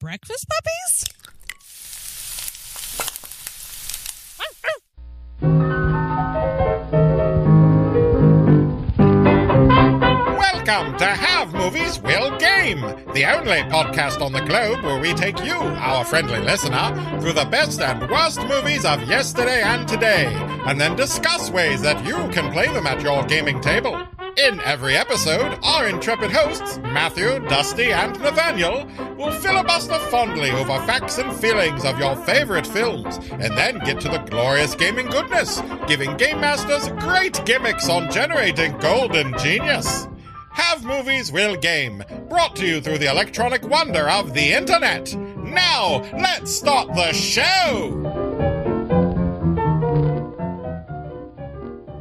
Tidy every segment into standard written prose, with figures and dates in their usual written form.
Breakfast Puppies? Welcome to Have Movies Will Game, the only podcast on the globe where we take you, our friendly listener, through the best and worst movies of yesterday and today, and then discuss ways that you can play them at your gaming table. In every episode, our intrepid hosts, Matthew, Dusty, and Nathaniel, will filibuster fondly over facts and feelings of your favorite films, and then get to the glorious gaming goodness, giving game masters great gimmicks on generating golden genius. Have Movies Will Game, brought to you through the electronic wonder of the internet. Now, let's start the show!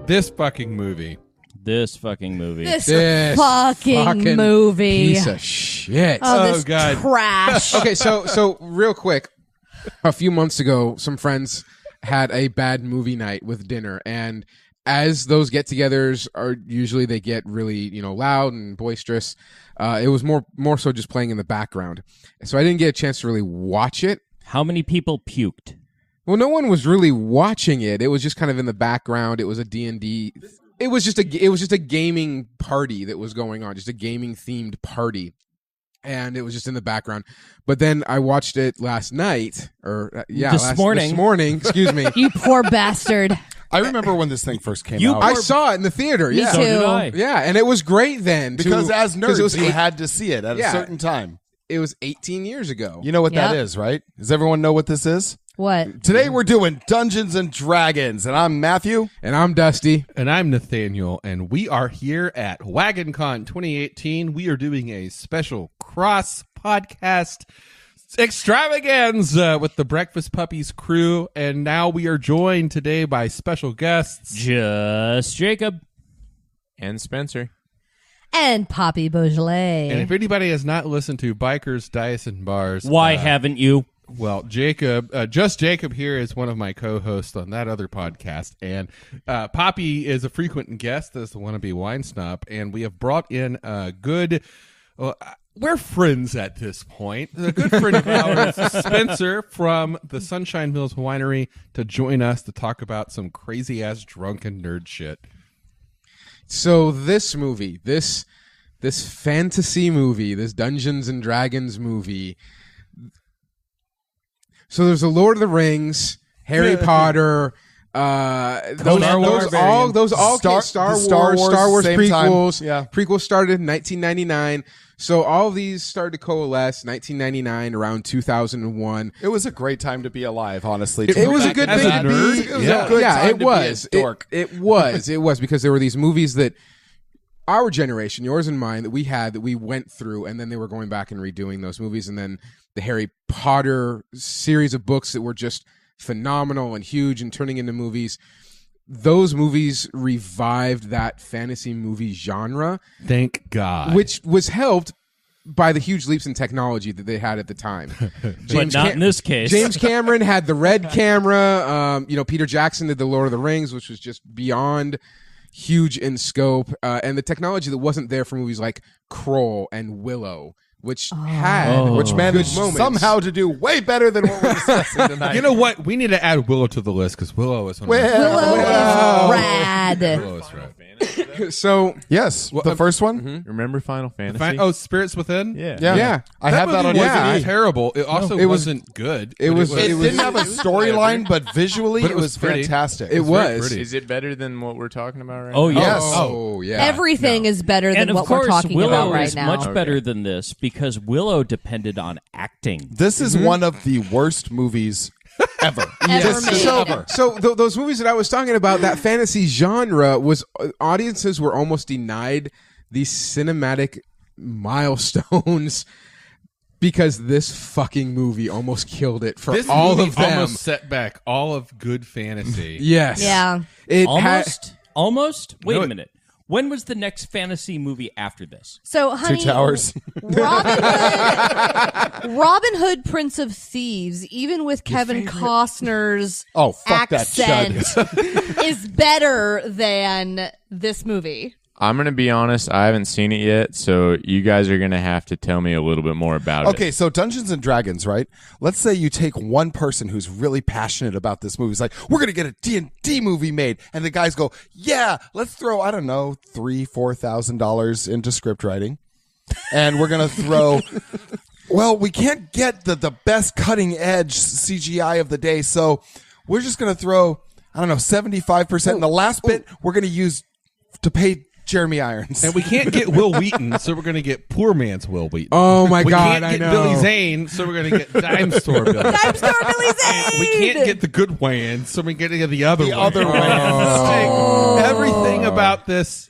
This fucking movie. This fucking movie. This fucking movie. Piece of shit. Oh, this God. trash. Okay, so real quick, a few months ago, some friends had a bad movie night with dinner, and as those get-togethers are usually, they get really loud and boisterous. It was more so just playing in the background, so I didn't get a chance to really watch it. How many people puked? Well, no one was really watching it. It was just kind of in the background. It was a D&D. It was just a gaming party that was going on, just a gaming themed party, and it was just in the background. But then I watched it last night, This morning. Excuse me. You poor bastard. I remember when this thing first came out. I saw it in the theater. Me Yeah, too. So did I. yeah, and it was great then because as nerds, you it had to see it at a certain time. was 18 years ago. You know what that Yep. is, right? Does everyone know what this is? What? Today we're doing Dungeons and Dragons, and I'm Matthew. And I'm Dusty. And I'm Nathaniel, and we are here at Wagoncon 2018. We are doing a special cross-podcast extravaganza with the Breakfast Puppies crew, and now we are joined today by special guests. Just Jacob. And Spencer. And Poppy Beaujolais. And if anybody has not listened to Bikers, Dice, and Bars... Why haven't you? Well, Jacob, just Jacob here is one of my co-hosts on that other podcast, and Poppy is a frequent guest as the wannabe wine snob, and we have brought in a good... we're friends at this point. A good friend of ours, Spencer from the Sunshine Mills Winery, to join us to talk about some crazy-ass drunken nerd shit. So this movie, this fantasy movie, this Dungeons and Dragons movie. So there's a Lord of the Rings, Harry Potter, those all Star Wars same prequels. time. Yeah. Prequels started in 1999. So all of these started to coalesce 1999 around 2001. It was a great time to be alive, honestly. It was a good As thing a to nerd? be. It was a good time it to be was. a dork. It was because there were these movies that our generation, yours and mine, that we went through, and then they were going back and redoing those movies, and then the Harry Potter series of books that were just phenomenal and huge and turning into movies. Those movies revived that fantasy movie genre. Thank God. Which was helped by the huge leaps in technology that they had at the time. But not in this case. James Cameron had the red camera. Peter Jackson did the Lord of the Rings, which was just beyond huge in scope. And the technology that wasn't there for movies like Kroll and Willow, which Which managed good moments. somehow to do way better than what we're discussing tonight. You know what? We need to add Willow to the list, because Willow is one of Willow my is rad. Willow is right. So yes, the first one. Remember Final Fantasy? Spirits Within? Yeah. yeah, I have that on It DVD. wasn't terrible. It also it was- wasn't good. it but was- It didn't have a storyline, but visually But it it was was pretty. fantastic. it was. pretty. Is it better than what we're talking about right Oh, now? yes. Oh yeah. Everything is better than And of what course, we're talking Willow about right is now. much better than this because Willow depended on acting. This is one of the worst movies ever. Ever made. So those movies that I was talking about, that fantasy genre, was audiences were almost denied these cinematic milestones because this fucking movie almost killed it for This all movie of them. almost set back all of good fantasy. Yes. Yeah. It Almost? Wait No, a minute. When was the next fantasy movie after this? So, honey, Two Towers. Robin Hood, Prince of Thieves, even with Kevin Costner's Oh, fuck that accent, is better than this movie. I'm going to be honest. I haven't seen it yet, so you guys are going to have to tell me a little bit more about it. Okay, so Dungeons and Dragons, right? Let's say you take one person who's really passionate about this movie. It's like, we're going to get a D&D movie made. And the guys go, yeah, let's throw, I don't know, $3,000-$4,000 into script writing. And we're going to throw... Well, we can't get the best cutting edge CGI of the day, so we're just going to throw, I don't know, 75%. And the last bit we're going to use to pay Jeremy Irons. And we can't get Will Wheaton, so we're going to get poor man's Will Wheaton. Oh my God, I I know. Billy Zane, so we're going to get Dime Store Billy. Dime Store Billy Zane. We can't get the good Wayans, so we're going to get the other The one. other one. Everything about this,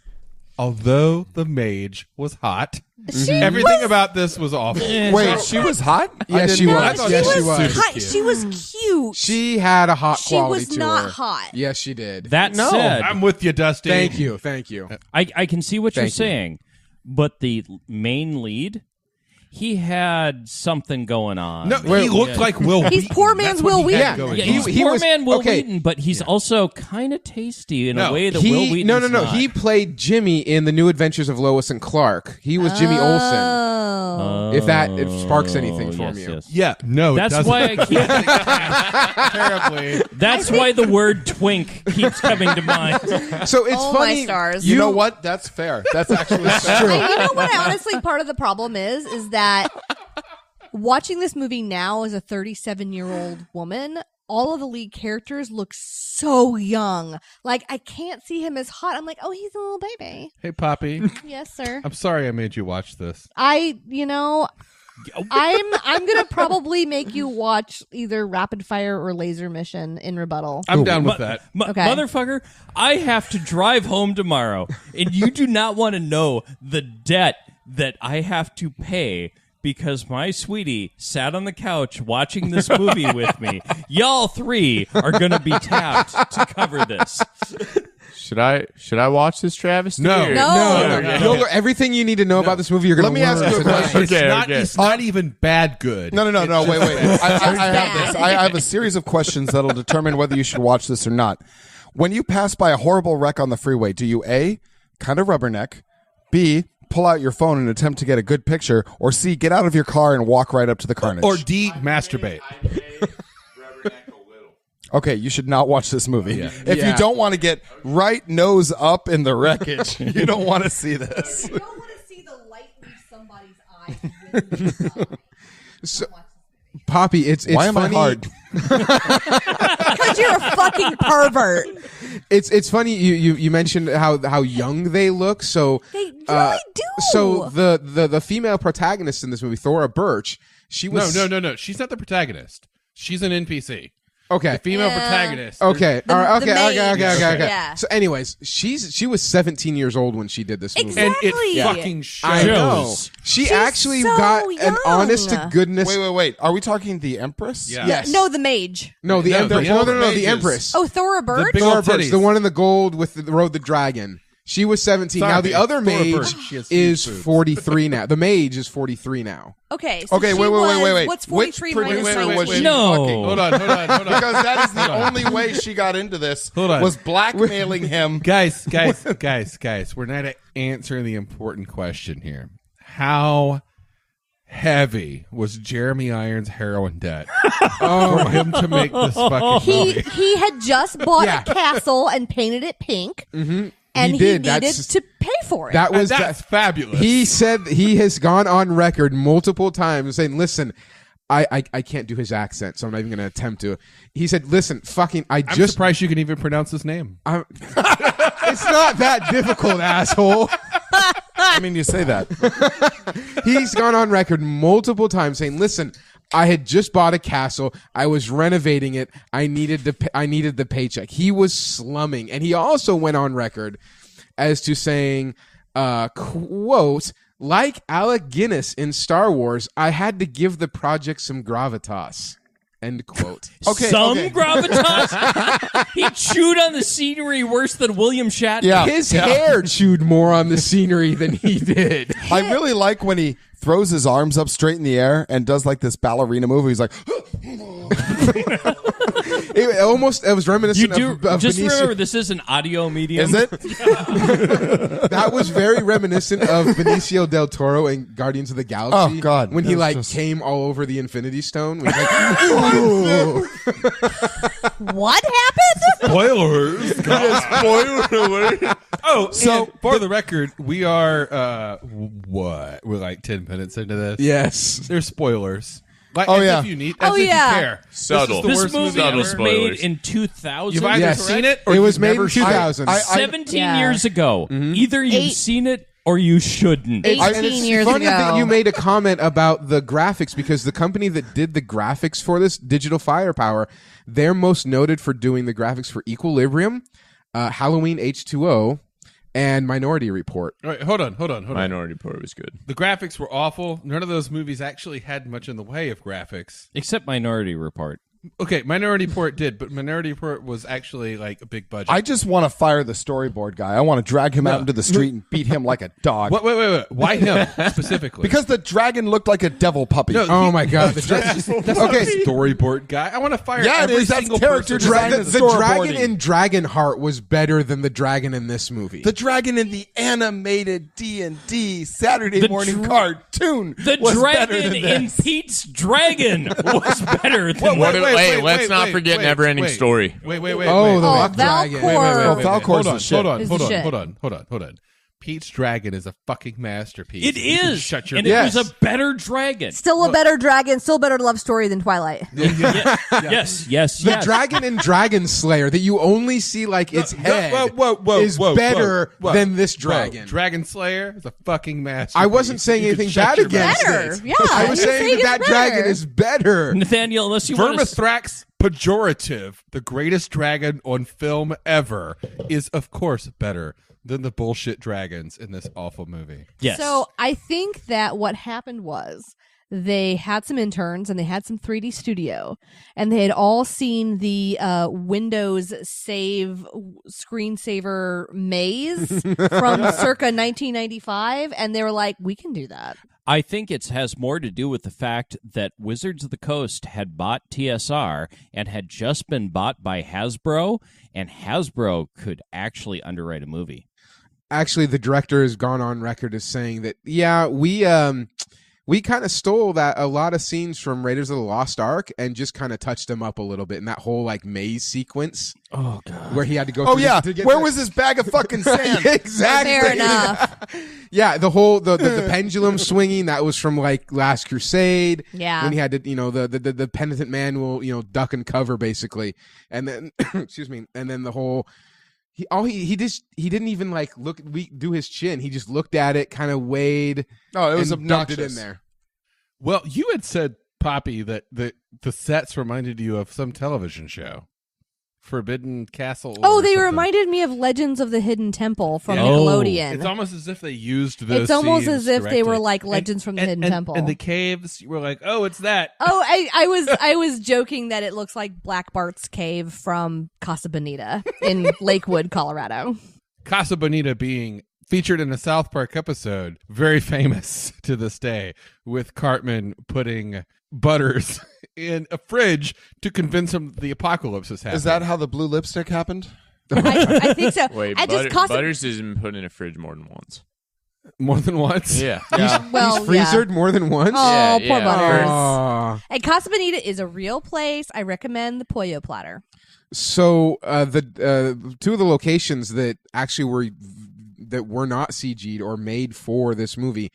although the mage was hot, everything about this was awful. Wait, she was hot? Yes, she No, was. thought Yes, she she was was. hot. She was cute. She had a hot She quality was to not her. hot. Yes, she did. That said, I'm with you, Dusty. Thank you. Thank you. I can see what you're Thank you. saying, but the main lead, he had something going on. No, he looked like Will Wheaton. He's poor man's That's what Will he had Wheaton. going Yeah, on. he's He poor was- man Will okay. Wheaton, but he's also kind of tasty in No, a way that Will Wheaton's No. not. He played Jimmy in The New Adventures of Lois and Clark. He was Jimmy Olsen. Oh. If that sparks anything from yes, you. yes. Yeah, no, That's it doesn't. why I keep. Terribly. That's why the word twink keeps coming to mind. So it's Oh, funny. my stars. You know what? That's fair. That's actually fair. And you know what? Honestly, part of the problem is that watching this movie now as a 37-year-old woman, all of the lead characters look so young. Like, I can't see him as hot. I'm like, oh, he's a little baby. Hey, Poppy. Yes, sir. I'm sorry I made you watch this. I'm gonna probably make you watch either Rapid Fire or Laser Mission in rebuttal. I'm down with that. Okay. Motherfucker, I have to drive home tomorrow, and you do not want to know the debt that I have to pay because my sweetie sat on the couch watching this movie with me. Y'all three are going to be tapped to cover this. Should I watch this, Travis? No. Or- No. You'll- everything you need to know about this movie, you're going to Let me ask you a question. It's not even bad good. No, wait. I have this. I have a series of questions that'll determine whether you should watch this or not. When you pass by a horrible wreck on the freeway, do you A, kind of rubberneck, B, pull out your phone and attempt to get a good picture, or C, get out of your car and walk right up to the carnage? Or D, masturbate. Okay, you should not watch this movie. Yeah. If Yeah. you don't want to get right nose up in the wreckage, you don't want to see this. You don't want to see the light leave somebody's eyes. So, Poppy, it's Why am funny. I hard? Because you're a fucking pervert. It's funny you mentioned how young they look. So They really do. So the female protagonist in this movie, Thora Birch, she was No. She's not the protagonist. She's an NPC. Okay. The female Yeah. protagonist. Okay. The- All right. the Okay. maid. Yeah. So, anyways, she was 17 years old when she did this movie. And it Exactly. fucking shows. I know. She She's actually so got an young. honest to goodness. Wait. Are we talking the Empress? Yeah. Yes. No, the mage. No, the No, Empress. the No, mages. the Empress. Oh, Thora Birch? big Thora old Birch, titties. the one in the gold with the rode the dragon. She was 17. Sorry, now the other Thora mage Birch, she has is huge boobs. 43 now. The mage is 43 now. Okay. So Okay, she wait. was- What's 43 Which minus producer was 19? she No. fucking? Hold on. Because that is the only way she got into this. Hold on. Was blackmailing him. Guys, we're not answering the important question here. How heavy was Jeremy Irons' heroin debt for him to make this fucking movie? He had just bought Yeah. a castle and painted it pink. Mm-hmm. And He he did. needed That's- to pay for it. That was That's fabulous. He said he has gone on record multiple times saying, "Listen, I can't do his accent, so I'm not even going to attempt to." He said, "Listen, fucking, I'm just surprised you can even pronounce his name. it's not that difficult, asshole." I mean, you say that. He's gone on record multiple times saying, "Listen, I had just bought a castle. I was renovating it. I needed the paycheck." He was slumming, and he also went on record as to saying, "quote like Alec Guinness in Star Wars, I had to give the project some gravitas." End quote. Okay, Some okay. gravitas. He chewed on the scenery worse than William Shatner. Yeah. His hair chewed more on the scenery than he did. I really like when he throws his arms up straight in the air and does like this ballerina move. He's like, It was reminiscent of just Benicio. remember, this is an audio medium. Is it? That was very reminiscent of Benicio del Toro in Guardians of the Galaxy. Oh, God. when he That was like just- came all over the Infinity Stone. When he's like, "Ooh." What happened? Spoilers. Spoiler alert. Oh, So, so for the record, we are what? We're like 10 minutes into this. Yes. There's spoilers. Like, Oh, as yeah. if you need. Oh, as if yeah. you care. Subtle. This is the This worst movie Subtle was made spoilers. in 2000. You've either Yes. seen it or It was you've made never in seen it. 2000. 17 Yeah. years ago. Either you've Eight- seen it or you shouldn't. 18 years funny ago. that you made a comment about the graphics because the company that did the graphics for this, Digital Firepower, they're most noted for doing the graphics for Equilibrium, Halloween H2O, and Minority Report. All right, hold on. Minority Report was good. The graphics were awful. None of those movies actually had much in the way of graphics. Except Minority Report. Okay, Minority Report did, but Minority Report was actually like a big budget. I just want to fire the storyboard guy. I want to drag him out into the street and beat him like a dog. Wait. Why him specifically? Because the dragon looked like a devil puppy. No, Oh my God! that's not a storyboard guy. I want to fire Yeah, it every is. That's single character person. design. the Storyboarding. dragon in Dragonheart was better than the dragon in this movie. The dragon in the animated D&D Saturday The morning cartoon The was better dragon than in this. Pete's Dragon was better than Let's not forget Neverending Story. Wait. Oh, the Oh, rock dragon. Valcor. Valcor's the shit. Hold Is the shit. on. Pete's Dragon is a fucking masterpiece. It You can is. Shut your and Yes. it was a better dragon. Still a better dragon, still a better love story than Twilight. Yes. The dragon in Dragon Slayer that you only see like its head is better than this dragon. Dragon Slayer is a fucking masterpiece. I wasn't saying You can anything shut bad your against Better. it. Yeah, I was you're saying that it's dragon better. is better. Nathaniel, unless you want to... Vermithrax pejorative, the greatest dragon on film ever, is of course better than the bullshit dragons in this awful movie. Yes. So I think that what happened was they had some interns and they had some 3D studio and they had all seen the Windows Save screensaver maze from circa 1995 and they were like, we can do that. I think it has more to do with the fact that Wizards of the Coast had bought TSR and had just been bought by Hasbro, and Hasbro could actually underwrite a movie. Actually, the director has gone on record as saying that, yeah, we kind of stole that a lot of scenes from Raiders of the Lost Ark and just kind of touched them up a little bit in that whole like maze sequence. Oh, God. Where he had to go. Oh through yeah, to get where the- was this bag of fucking sand? Exactly. Fair enough. Yeah, the whole the pendulum swinging that was from like Last Crusade. Yeah. when he had to, the penitent man will duck and cover basically, and then excuse me, and then the whole. He didn't even like do his chin. He just looked at it, kind of weighed. Oh, it was and dumped obnoxious. it in there. Well, you had said, Poppy, that the sets reminded you of some television show. Forbidden Castle. Oh, or they something. reminded me of Legends of the Hidden Temple from Yeah. Nickelodeon. It's almost as if they used those It's almost scenes as if they were directly. like Legends from the Hidden Temple. And the caves, you were like, oh, it's that. Oh, I was joking that it looks like Black Bart's cave from Casa Bonita in Lakewood, Colorado. Casa Bonita being featured in a South Park episode, very famous to this day, with Cartman putting Butters in a fridge to convince him the apocalypse is happening. Is that how the blue lipstick happened? I think so. Wait, I just Casa Butters has been put in a fridge more than once. more than once? Yeah. well, He's freezered more than once. Oh, Yeah, poor yeah. Butters. Aw. And Casa Bonita is a real place. I recommend the pollo platter. So the two of the locations that actually were not CG'd or made for this movie,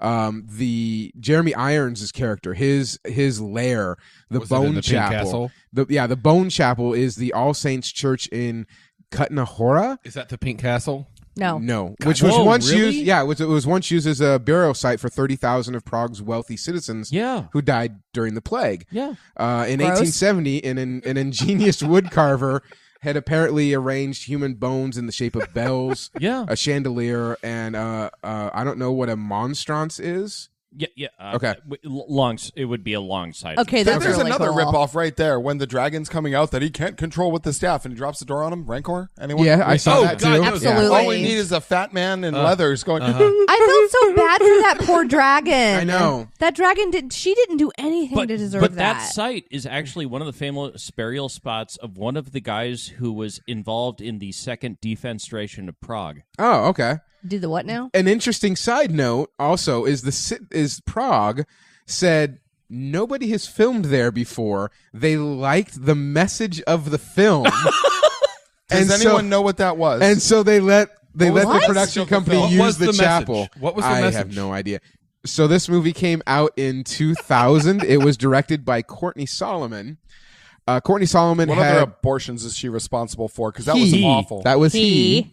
the Jeremy Irons' character, his lair, the Was it in Bone the Pink Chapel. Castle? The Bone Chapel is the All Saints Church in Kutnahora. Is that the Pink Castle? No. No, which was Whoa, once really? used. Yeah, it was once used as a burial site for 30,000 of Prague's wealthy citizens. Yeah. who died during the plague. Yeah. In Gross. 1870, an ingenious woodcarver had apparently arranged human bones in the shape of bells, Yeah. a chandelier, and I don't know what a monstrance is. Yeah. Okay. It would be alongside. Okay, that's There's really another cool. ripoff right there when the dragon's coming out that he can't control with the staff and he drops the door on him. Rancor? Anyone? Yeah, I saw Oh, that God, too. no, Absolutely. All we need is a fat man in leathers going. I felt so bad for that poor dragon. I know. That dragon didn't do anything to deserve but that. that site is actually one of the famous burial spots of one of the guys who was involved in the second defenestration of Prague. Oh, okay. Do the what now? An interesting side note also is Prague said nobody has filmed there before. They liked the message of the film. Does anyone know what that was? And so they let the What? production company What use was the the chapel. message? What was the I message? have no idea. So this movie came out in 2000. It was directed by Courtney Solomon. Courtney Solomon what had other abortions is she responsible for? Because that was awful. That was he.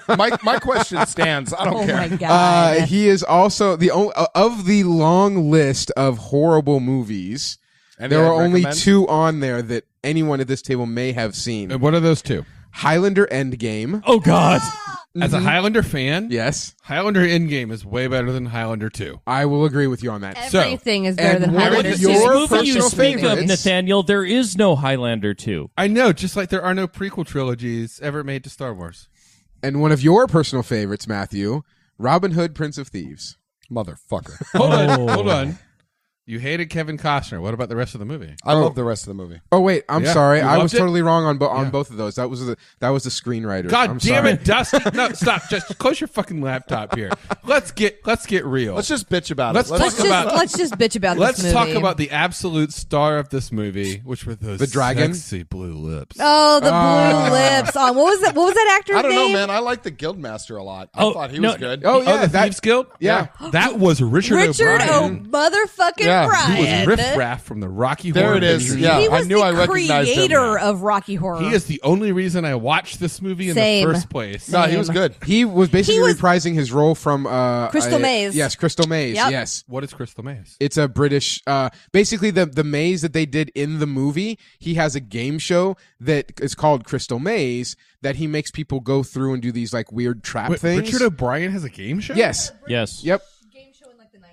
My question stands. I don't Oh care. my god. He is also of the long list of horrible movies. Any There I'd are only recommend? 2 on there that anyone at this table may have seen. And what are those two? Highlander Endgame. Oh God! As a Highlander fan, Yes, Highlander Endgame is way better than Highlander 2. I will agree with you on that. Everything is better and than one of Highlander. This your movie you personal speak of, favorites- Nathaniel, there is no Highlander 2. I know, just like there are no prequel trilogies ever made to Star Wars. And one of your personal favorites, Matthew, Robin Hood, Prince of Thieves. Motherfucker. Hold on. You hated Kevin Costner. What about the rest of the movie? I love the rest of the movie. Oh wait, I'm Yeah, sorry. you I was loved it? totally wrong on both of those. That was the screenwriter. God I'm damn sorry. it, Dusty! No, stop. Just close your fucking laptop here. Let's get real. Let's just bitch about Let's it. Let's just bitch about Let's this movie. talk about the absolute star of this movie, which were those The dragon? sexy blue lips. Oh, the blue lips. On what was that actor's I don't know, name? man. I like the Guildmaster a lot. I Oh, thought he no. was good. Oh yeah, the that Thieves Guild? yeah. That was Richard O'Brien. motherfucking Yeah, he Bryan. He was Riff Raff from the Rocky There Horror it is. Picture Yeah. He I was knew the I recognized him. creator of Rocky Horror. He is the only reason I watched this movie in Same. the first place. No, he was Same. good. He was basically He was- reprising his role from Crystal Maze. Yes, Crystal Maze. Yep. Yes. What is Crystal Maze? It's a British basically the maze that they did in the movie. He has a game show that is called Crystal Maze that he makes people go through and do these like weird trap Wait, things. Richard O'Brien has a game show? Yes. Yes. Yep. game show in like the 90s.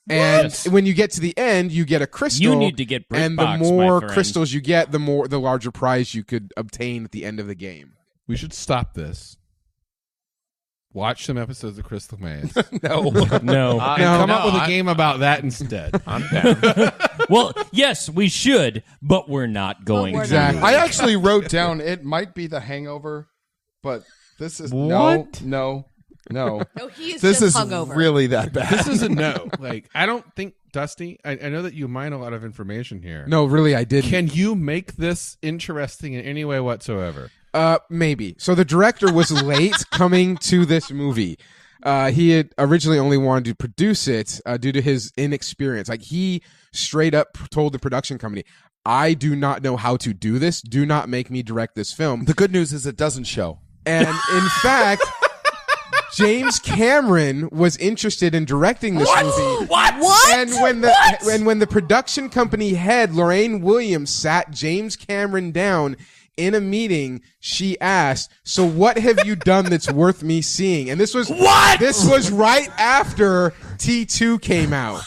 And Yes. when you get to the end, you get a crystal. You need to get and the BritBox, my more friend. crystals you get, the larger prize you could obtain at the end of the game. We should stop this. Watch some episodes of Crystal Maze. No. And come up with a game about that instead. I'm down. Well, yes, we should, but we're not going we're to. Exactly. I actually wrote down it might be The Hangover, but this is no. No, he is This just is hungover. really that bad. This is a no. Like, I don't think, Dusty, I know that you mine a lot of information here. No, really, I didn't. Can you make this interesting in any way whatsoever? Maybe. So the director was late coming to this movie. He had originally only wanted to produce it due to his inexperience. Like he straight up told the production company, "I do not know how to do this. Do not make me direct this film." The good news is it doesn't show. And in fact, James Cameron was interested in directing this movie. What? And when the production company head Lorraine Williams sat James Cameron down in a meeting, she asked, "So what have you done that's worth me seeing?" And this was This was right after T2 came out.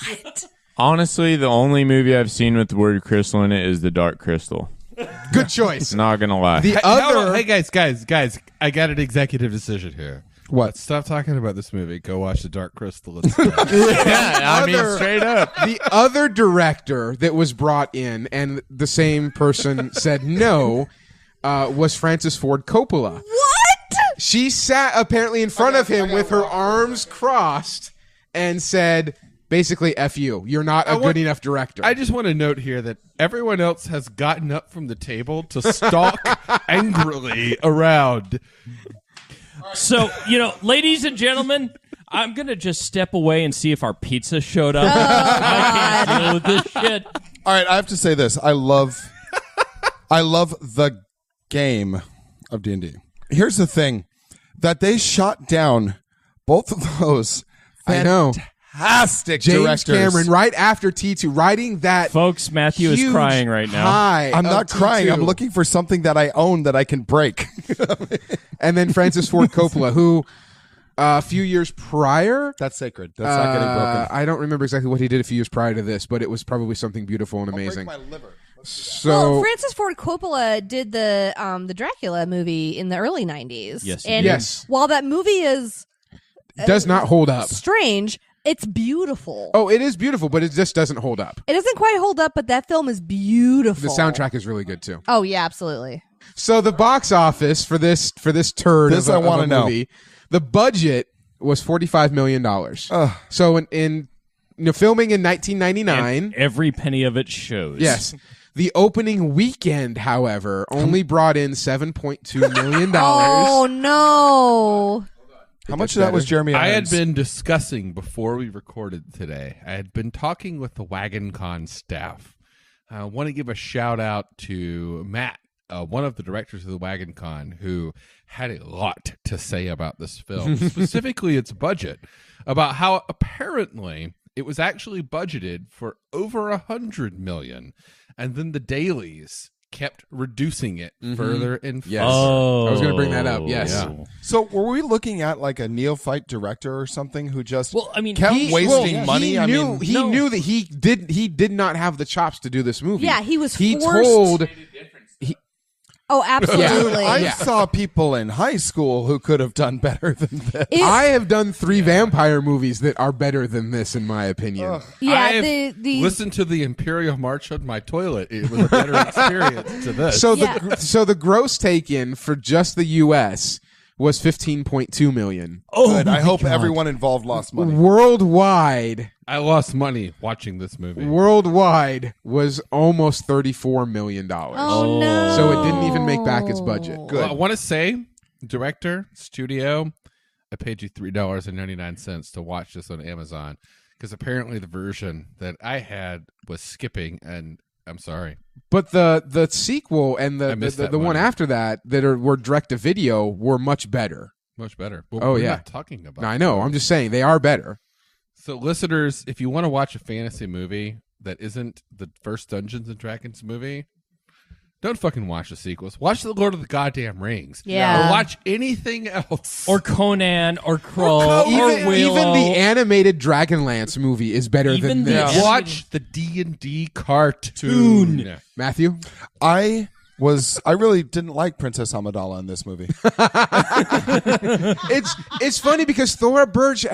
Honestly, the only movie I've seen with the word crystal in it is The Dark Crystal. Good choice. Not gonna lie. The Hey, other hey guys, I got an executive decision here. What? Stop talking about this movie. Go watch The Dark Crystal instead. yeah, I mean, straight up. the other director that was brought in, and the same person said no, was Francis Ford Coppola. What? She sat apparently in front of him with her arms crossed and said, basically, F you. You're not a good enough director. I just want to note here that everyone else has gotten up from the table to stalk angrily around. So, ladies and gentlemen, I'm going to just step away and see if our pizza showed up. I can't deal with this shit. All right, I have to say this. I love the game of D&D. Here's the thing. That they shot down both of those I know. fantastic James directors. Cameron, right after T2, writing that Folks, Matthew is huge crying right now. high I'm of not crying. T2. I'm looking for something that I own that I can break. And then Francis Ford Coppola, who A few years prior. That's sacred. That's not getting broken. I don't remember exactly what he did a few years prior to this, but it was probably something beautiful and amazing. I'll break my liver. So Well, Francis Ford Coppola did the Dracula movie in the early 90s. Yes, he and did. Yes. while that movie is does not hold up. strange, it's beautiful. Oh, it is beautiful, but it just doesn't hold up. It doesn't quite hold up, but that film is beautiful. The soundtrack is really good too. Oh yeah, absolutely. So the box office for this turd This of I a wanna know. movie, the budget was $45 million. So in filming in 1999, And every penny of it shows. yes. The opening weekend, however, only brought in $7.2 million. Oh no. How much of that was Jeremy I had Irons? been discussing before we recorded today. I had been talking with the Wagoncon staff. I want to give a shout out to Matt, one of the directors of the Wagoncon, who had a lot to say about this film, specifically its budget, about how apparently it was actually budgeted for over $100 million, and then the Dalles kept reducing it further and further. Yes. Oh. I was going to bring that up. Yes. Yeah. So were we looking at like a neophyte director or something who just Well, I mean, kept he- wasting money? He I knew, mean, he no. knew that he did not have the chops to do this movie. Yeah, he was He forced- told. Oh, absolutely. I Yeah. saw people in high school who could have done better than this. I have done 3 vampire movies that are better than this, in my opinion. Yeah, I've the listened to the Imperial March on my toilet. It was a better experience to this. So Yeah. the gross taken for just the U.S. was $15.2 million. Good. I hope everyone involved lost money. Worldwide I lost money watching this movie. was almost $34 million. Oh no. So it didn't even make back its budget. Good. Well, I want to say, director, studio, I paid you $3.99 to watch this on Amazon because apparently the version that I had was skipping, and I'm sorry. But the sequel and I the missed that one one. after that were direct to video were much better. Much better. Well, Oh, we're yeah. not talking about No, I know. I'm just saying they are better. So, listeners, if you want to watch a fantasy movie that isn't the first Dungeons and Dragons movie, don't fucking watch the sequels. Watch The Lord of the Goddamn Rings. Yeah. Or watch anything else. or Conan, or Kroll, or Even Willow. the animated Dragonlance movie is better Even than the- this. Yeah. watch the D&D cartoon. Matthew? I really didn't like Princess Amidala in this movie. It's funny because Thora Birch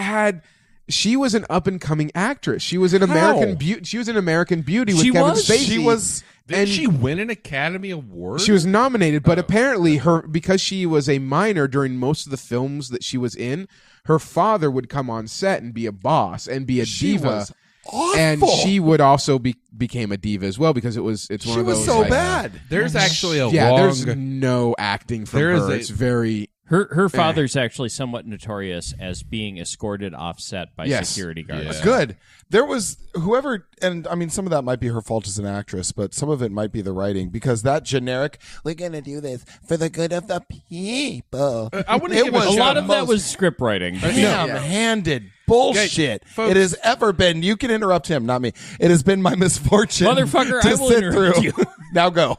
she was an up and coming actress. She was an American Beauty. She was an American Beauty with She Kevin was? Spacey. She was Did she win an Academy Award? She was nominated, but apparently because she was a minor during most of the films that she was in, her father would come on set and be a boss and be a diva. was awful. And she would also became a diva as well because it's one She of was those so like, bad. There's actually a Yeah, long... there's no acting from There is her. a- It's very Her father's actually somewhat notorious as being escorted offset by Yes. security guards. Yeah. Good. There was whoever, and I mean, some of that might be her fault as an actress, but some of it might be the writing because that generic, we're going to do this for the good of the people. I want to It give was A a lot shout of that was script writing. ham-handed bullshit. Okay, folks. It has ever been. You can interrupt him, not me. It has been my misfortune, Motherfucker, to I will sit interrupt through. Now go.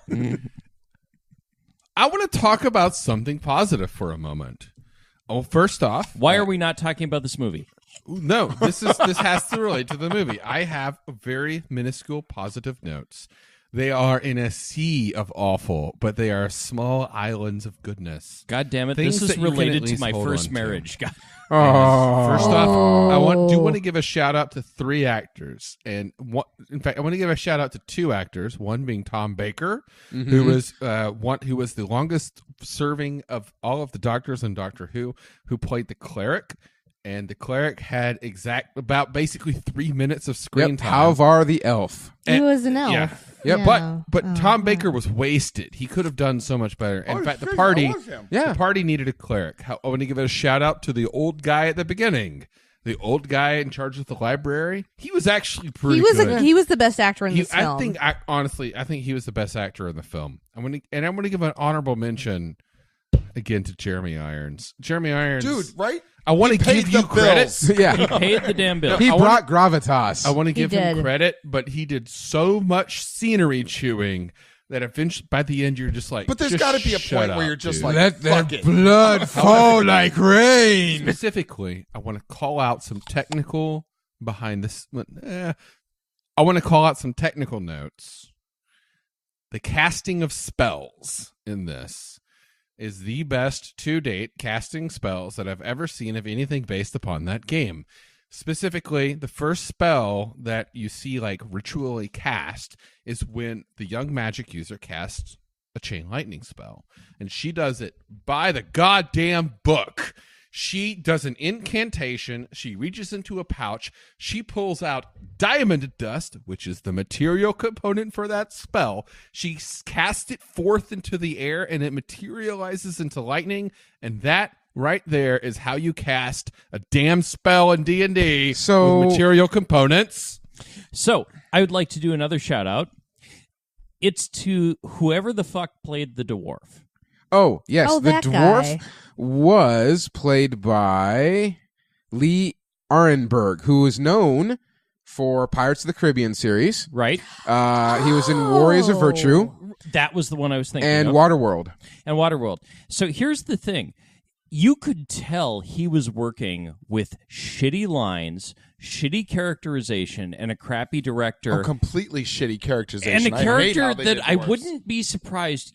I want to talk about something positive for a moment. Oh, first off, Why are we not talking about this movie? no, this has to relate to the movie. I have very minuscule positive notes. They are in a sea of awful, but they are small islands of goodness. God damn it! Things This is that you can at related to least my hold first on to. marriage. God. First off, I want to give a shout out to 3 actors, and in fact, I want to give a shout out to 2 actors. One being Tom Baker, who was the longest serving of all of the doctors in Doctor Who played the cleric, and the cleric had about basically 3 minutes of screen time. Halvar the elf. He was an elf. Yeah. Yeah. But Tom Baker was wasted. He could have done so much better. In fact, the party needed a cleric. I want to give a shout out to the old guy at the beginning. The old guy in charge of the library. He was actually pretty good. He was the best actor in this film. Honestly, I think he was the best actor in the film. I'm going to give an honorable mention again to Jeremy Irons. Jeremy Irons, Dude, right? I want to paid give you the credit. bills. Yeah. Paid the damn bill. He brought gravitas. I want to give him did. credit, but he did so much scenery chewing that eventually, by the end, you're just like, But there's just got to be a shut point up, where you're just dude. like, Let fuck that it. blood fall like rain. Specifically, I want to call out some technical behind this. I want to call out some technical notes. The casting of spells in this is the best to date casting spells that I've ever seen of anything based upon that game. Specifically, the first spell that you see like ritually cast is when the young magic user casts a chain lightning spell. And she does it by the goddamn book. She does an incantation. She reaches into a pouch. She pulls out diamond dust, which is the material component for that spell. She casts it forth into the air, and it materializes into lightning. And that right there is how you cast a damn spell in D&D with material components. So I would like to do another shout out. It's to whoever the fuck played the dwarf. Oh, yes. Oh, the that dwarf guy. was played by Lee Arenberg, who is known for Pirates of the Caribbean series. Right? He was in Warriors of Virtue That was the one I was thinking and of. Waterworld. And Waterworld. So here's the thing. You could tell he was working with shitty lines, shitty characterization, and a crappy director. A completely shitty characterization. And a I hate character how they that did I dwarves. wouldn't be surprised.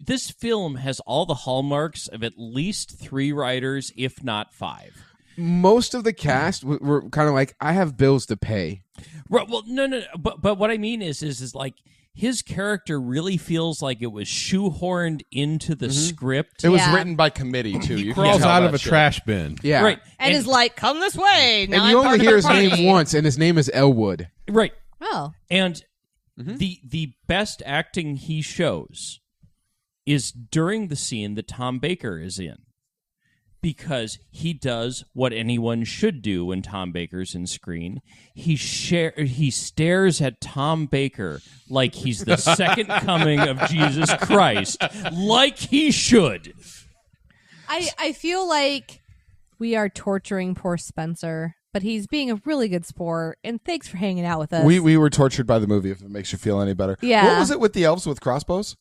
This film has all the hallmarks of at least 3 writers, if not 5. Most of the cast were kind of like, I have bills to pay. Right, well, no. But what I mean is like his character really feels like it was shoehorned into the script. It was Yeah. written by committee too. You can Crawls tell out that of a shit. trash bin. Yeah. Right. And is like, come this way. Now And you I'm only part hear of his the party. name once, and his name is Elwood. Right. Oh. And the best acting he shows is during the scene that Tom Baker is in. Because he does what anyone should do when Tom Baker's in screen. He stares at Tom Baker like he's the second coming of Jesus Christ, like he should. I feel like we are torturing poor Spencer, but he's being a really good sport, and thanks for hanging out with us. We were tortured by the movie. If it makes you feel any better. Yeah. What was it with the elves with crossbows?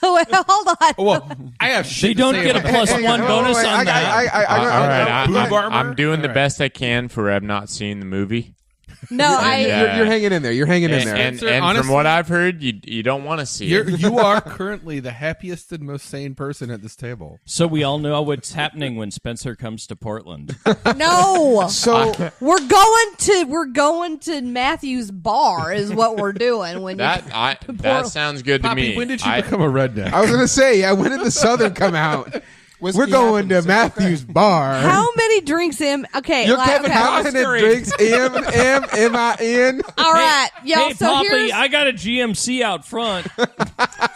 Wait, hold on. Well, I have shit They to don't say get a about plus that. one bonus on that. All right, Boob armor? I'm doing the All right. best I can for I've not seen the movie. No, And, You're hanging in there. You're hanging in there. And Spencer, from honestly- what I've heard, you don't want to see it. You are currently the happiest and most sane person at this table. So we all know what's happening when Spencer comes to Portland. no. So We're going to Matthew's bar is what we're doing when That sounds good to Poppy, me. when did you become a redneck? I was going to say, when did the Southern come out? We're going to Matthew's bar. How many drinks in? Okay, You're like, Kevin okay. Howard that drinks M-M-M-I-N. All right, yo. Hey, so Poppy, here's I got a GMC out front.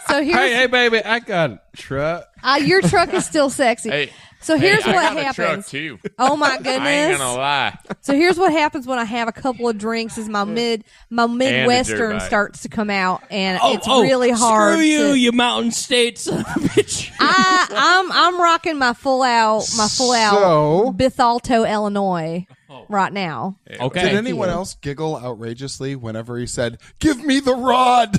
so here's hey, baby, I got a truck. your truck is still sexy. Hey, so here's I what got a truck happens. too. Oh my I ain't goodness. gonna lie. So here's what happens when I have a couple of drinks: is my Midwestern bike. starts to come out, and Oh, it's really hard. Screw you, to- you Mountain State son of a bitch. I'm rocking my full out So- Bethalto, Illinois, right now. Okay. Did anyone else giggle outrageously whenever he said, "Give me the rod"?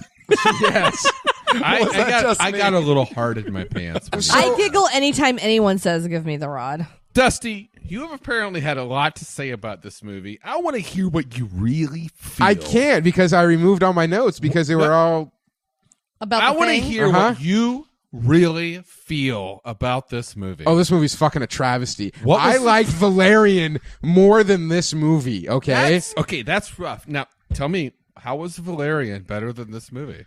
Yes. just I me? got a little hard in my pants. when you- I giggle anytime anyone says, "Give me the rod." Dusty, you have apparently had a lot to say about this movie. I want to hear what you really feel. I can't because I removed all my notes because they were all... About I the want to thing. hear Uh-huh. what you really feel about this movie. Oh, this movie's fucking a travesty. What was I the- liked Valerian more than this movie, okay? That's rough. Now, tell me, how was Valerian better than this movie?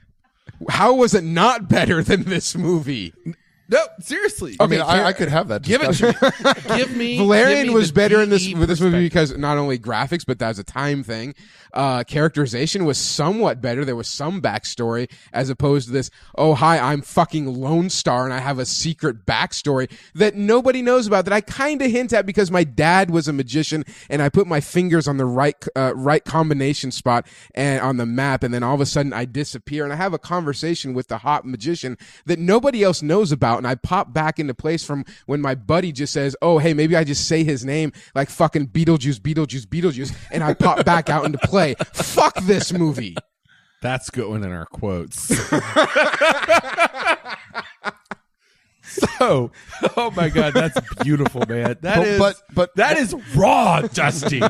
How was it not better than this movie? No, seriously. I mean, I could have that Give it discussion. to me. Give me. Valerian give me was the better in this DE with this movie perspective. because not only graphics, but that was a time thing. Characterization was somewhat better. There was some backstory as opposed to this, oh, hi, I'm fucking Lone Star and I have a secret backstory that nobody knows about that I kind of hint at because my dad was a magician and I put my fingers on the right combination spot and on the map, and then all of a sudden I disappear and I have a conversation with the hot magician that nobody else knows about, and I pop back into place from when my buddy just says, oh, hey, maybe I just say his name like fucking Beetlejuice, and I pop back out into play. Fuck this movie. That's going in our quotes. So, oh my God, that's beautiful, man. That is raw, Dusty.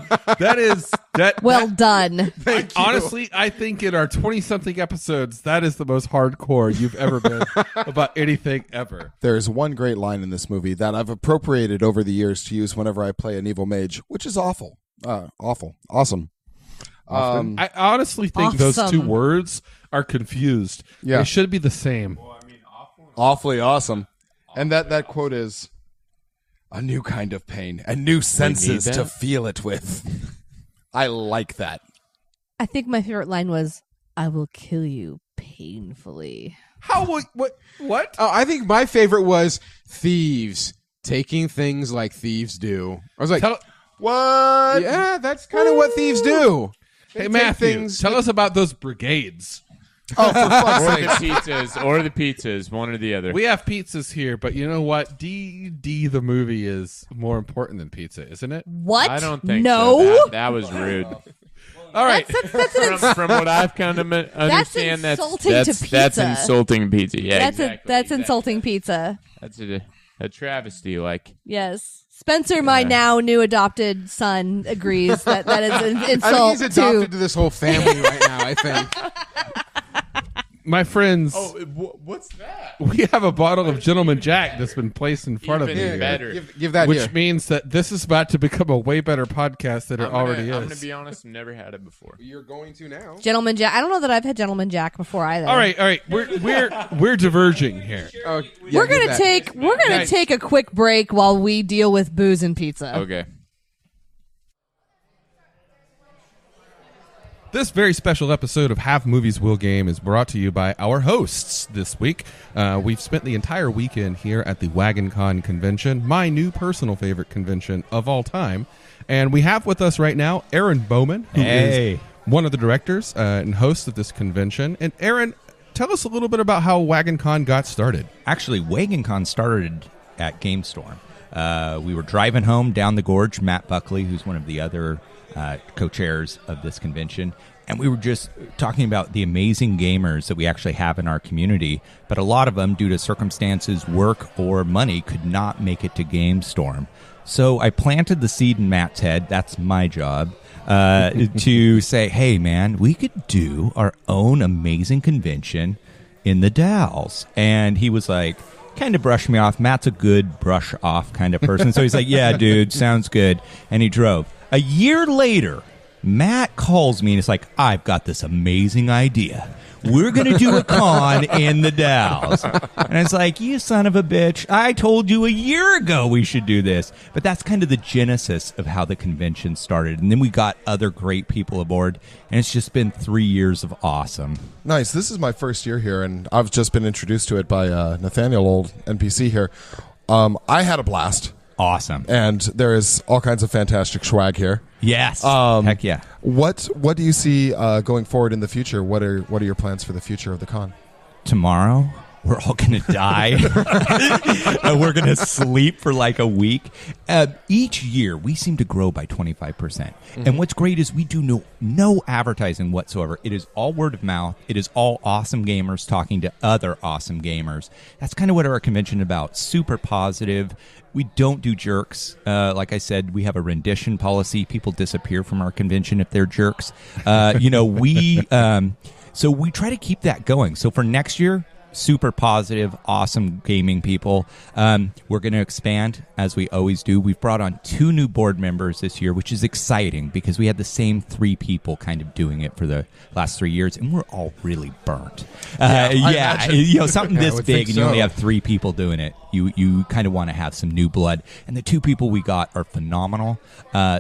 Well done. Honestly, I think in our 20-something episodes, that is the most hardcore you've ever been about anything ever. There's one great line in this movie that I've appropriated over the years to use whenever I play an evil mage, which is awful. Awesome. I honestly think those two words are confused. Yeah. They should be the same. Awfully awesome. And that quote is, a new kind of pain and new senses to feel it with. I like that. I think my favorite line was, I will kill you painfully. What? I think my favorite was thieves taking things like thieves do. I was like, What? yeah, that's kind of what thieves do. Hey, Matthew, tell us about those brigades. Oh, for fuck's Or sake. the pizzas, one or the other. We have pizzas here, but you know what? D the movie is more important than pizza, isn't it? What? I don't think no. so. That was rude. All right. From what I've come to understand, insulting to pizza. That's insulting pizza. Yeah, That's insulting pizza. That's a travesty. Like, Yes. Spencer, my now new adopted son, agrees that is an insult. I think he's adopted to this whole family right now, I think. My friends, what's that? we have a bottle of Gentleman Jack that's been placed in front of me. Even better. Give that Which here. means that this is about to become a way better podcast than it already I'm gonna is. be honest, I've never had it before. You're going to now. Gentleman Jack. I don't know that I've had Gentleman Jack before either. All right. We're diverging here. Oh, yeah, We're gonna give that. take a quick break while we deal with booze and pizza. Okay. This very special episode of Have Movies Will Game is brought to you by our hosts this week. We've spent the entire weekend here at the Wagoncon convention, my new personal favorite convention of all time. And we have with us right now Aaron Bowman, who is one of the directors and hosts of this convention. And Aaron, tell us a little bit about how Wagoncon got started. Actually, Wagoncon started at GameStorm. We were driving home down the gorge, Matt Buckley, who's one of the other co-chairs of this convention, and we were just talking about the amazing gamers that we actually have in our community, but a lot of them, due to circumstances, work, or money, could not make it to GameStorm. So I planted the seed in Matt's head, that's my job, to say, hey man, we could do our own amazing convention in the Dalles. And he was like, kind of brushed me off. Matt's a good brush off kind of person. So he's like, yeah, dude, sounds good. And he drove. A year later, Matt calls me and it's like, I've got this amazing idea. We're going to do a con in the Dalles. And it's like, you son of a bitch. I told you a year ago we should do this. But that's kind of the genesis of how the convention started. And then we got other great people aboard. And it's just been 3 years of awesome. Nice. This is my first year here, and I've just been introduced to it by Nathaniel, old NPC here. I had a blast. Awesome. And there is all kinds of fantastic swag here. Yes. Heck yeah. What do you see going forward in the future? What are your plans for the future of the con? Tomorrow, we're all going to die. And we're going to sleep for like a week. Each year, we seem to grow by 25%. Mm-hmm. And what's great is we do no advertising whatsoever. It is all word of mouth. It is all awesome gamers talking to other awesome gamers. That's kind of what our convention is about. Super positive. We don't do jerks. Like I said, we have a rendition policy. People disappear from our convention if they're jerks. So we try to keep that going. So for next year, super positive, awesome gaming people. We're going to expand, as we always do. We've brought on 2 new board members this year, which is exciting because we had the same 3 people kind of doing it for the last 3 years, and we're all really burnt. Something this big, and you only have 3 people doing it. You kind of want to have some new blood. And the 2 people we got are phenomenal.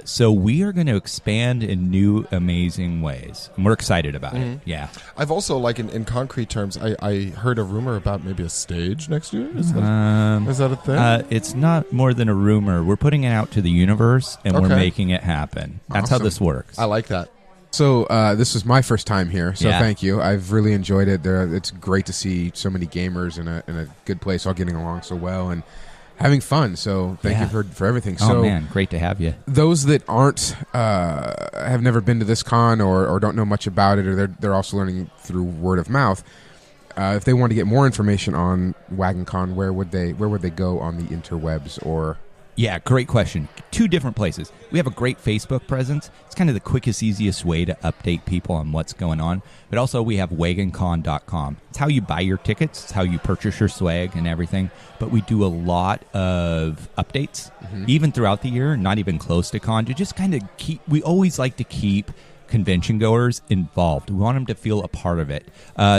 So we are going to expand in new, amazing ways. And we're excited about it. Yeah. I've also, like in concrete terms, I heard a rumor about maybe a stage next year. Is that a thing? It's not more than a rumor. We're putting it out to the universe, and we're making it happen. That's how this works. I like that. So this is my first time here, so Yeah. thank you. I've really enjoyed it. It's great to see so many gamers in a good place, all getting along so well. And having fun. So thank you for everything. Oh So man, great to have you. those that aren't have never been to this con or don't know much about it, or they're also learning through word of mouth. If they want to get more information on Wagoncon, where would they go on the interwebs? Or Yeah, great question. 2 different places. We have a great Facebook presence. It's kind of the quickest, easiest way to update people on what's going on. But also we have Wagoncon.com. It's how you buy your tickets. It's how you purchase your swag and everything. But we do a lot of updates, even throughout the year, not even close to con, to just kind of we always like to keep convention goers involved. We want them to feel a part of it.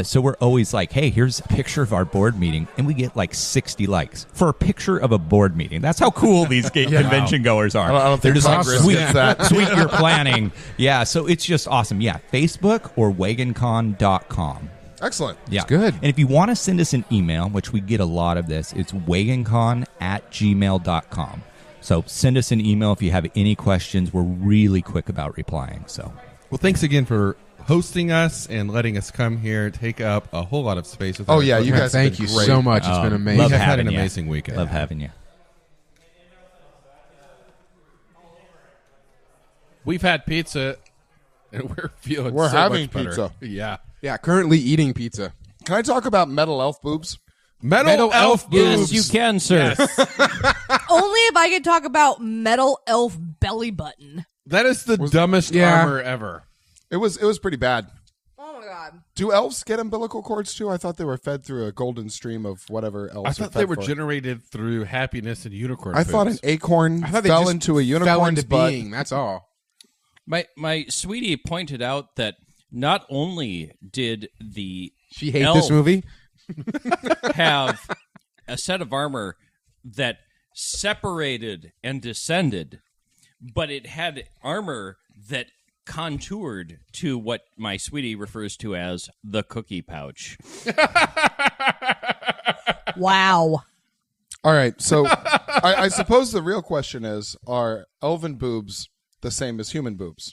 So we're always like, hey, here's a picture of our board meeting, and we get like 60 likes for a picture of a board meeting. That's how cool these convention goers are. I don't They're think just like, Congress sweet, gets that. sweet, you're planning. Yeah, so it's just awesome. Yeah, Facebook or Wagoncon.com. Excellent. Yeah. It's good. And if you want to send us an email, which we get a lot of this, it's wagoncon@gmail.com. So send us an email if you have any questions. We're really quick about replying. So Well, thanks again for hosting us and letting us come here, take up a whole lot of space. With Oh, our yeah, you equipment. guys thank have you been great. so much. It's been amazing. Love We have had having an you. amazing weekend. Love having you. We've had pizza, and we're feeling We're so having much better. pizza. Yeah. Yeah, currently eating pizza. Can I talk about metal elf boobs? Metal elf boobs. Yes, you can, sir. Only if I could talk about metal elf belly button. That is the dumbest Yeah. armor ever. It was pretty bad. Oh my god. Do elves get umbilical cords too? I thought they were fed through a golden stream of whatever elves I are thought fed they were for. generated through happiness and unicorn I thought an foods. acorn I thought they fell just into a fell unicorn's into butt. being. That's all. My sweetie pointed out that not only did the She hates elf this movie. have a set of armor that separated and descended, but it had armor that contoured to what my sweetie refers to as the cookie pouch. Wow. All right, so I suppose the real question is: are elven boobs the same as human boobs?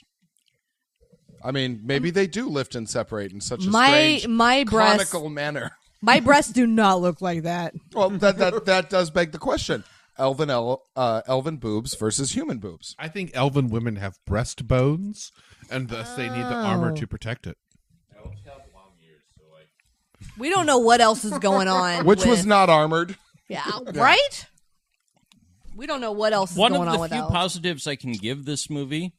I mean, maybe they do lift and separate in such a strange, my breasts conical manner. my breasts do not look like that. Well, that does beg the question: elven boobs versus human boobs. I think elven women have breastbones, and thus they need the armor Oh. to protect it. We don't know what else is going on. Which was with- not armored. Yeah, right? We don't know what else is One going of on the with few elves. positives I can give this movie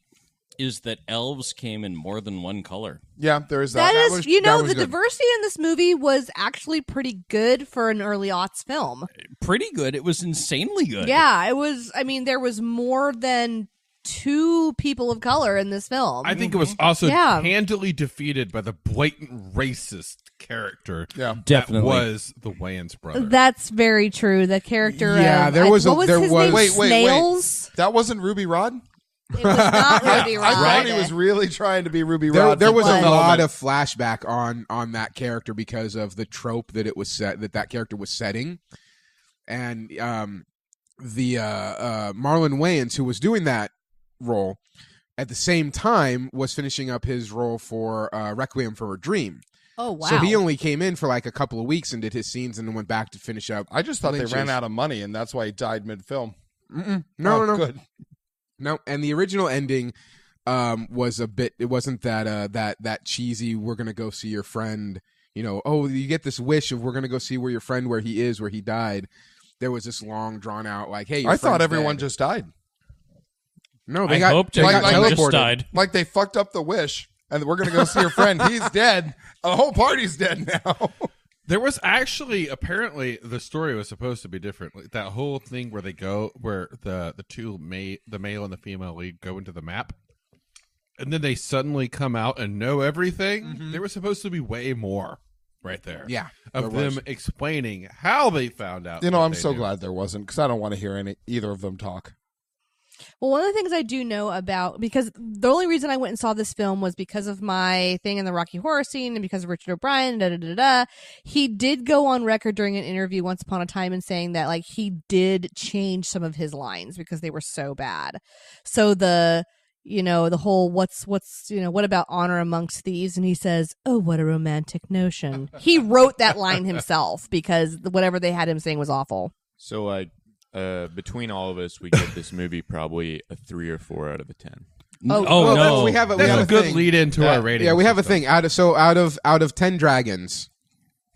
is that elves came in more than one color. Yeah, there is that. That is, was- you know, that was the good. diversity in this movie was actually pretty good for an early aughts film. Pretty good. It was insanely good. Yeah, it was. I mean, there was more than 2 people of color in this film. I think it was also Yeah. handily defeated by the blatant racist character. Yeah. Definitely. That was the Wayans brother. That's very true. The character. Yeah, of, there was a- what was there his was- name? Wait. Snails. That wasn't Ruby Rod? It was not Ruby I Rod. thought he was really trying to be Ruby There, Rod. there for was a one lot moment. of flashback on that character because of the trope that it was that character was setting, and the Marlon Wayans, who was doing that role at the same time, was finishing up his role for Requiem for a Dream. Oh wow! So he only came in for like a couple of weeks and did his scenes, and then went back to finish up. I just thought they Lynch's. ran out of money, and that's why he died mid-film. No. Good. No, and the original ending was a bit. It wasn't that cheesy. We're gonna go see your friend. You know, oh, you get this wish of we're gonna go see where your friend, where he is, where he died. There was this long, drawn out, like, hey, your I thought friend's everyone dead. just died. No, they I got hoped they got everyone teleported. just died. Like they fucked up the wish, and we're going to go see your friend. He's dead. The whole party's dead now. There was actually, apparently, the story was supposed to be different. Like, that whole thing where they go, where the male and the female lead go into the map, and then they suddenly come out and know everything. There was supposed to be way more right there. Yeah, of there them was. explaining how they found out. You know, what I'm they so knew. glad there wasn't, because I don't want to hear either of them talk. Well, one of the things I do know about, because the only reason I went and saw this film was because of my thing in the Rocky Horror scene and because of Richard O'Brien, he did go on record during an interview once upon a time and saying that, like, he did change some of his lines because they were so bad. So the whole what about honor amongst thieves? And he says, oh, what a romantic notion. He wrote that line himself because whatever they had him saying was awful. So between all of us, we give this movie probably a 3 or 4 out of a 10. Oh, Well, no. we have a That's a good thing. lead into our rating. Yeah, we have a system. thing. Out of 10 dragons,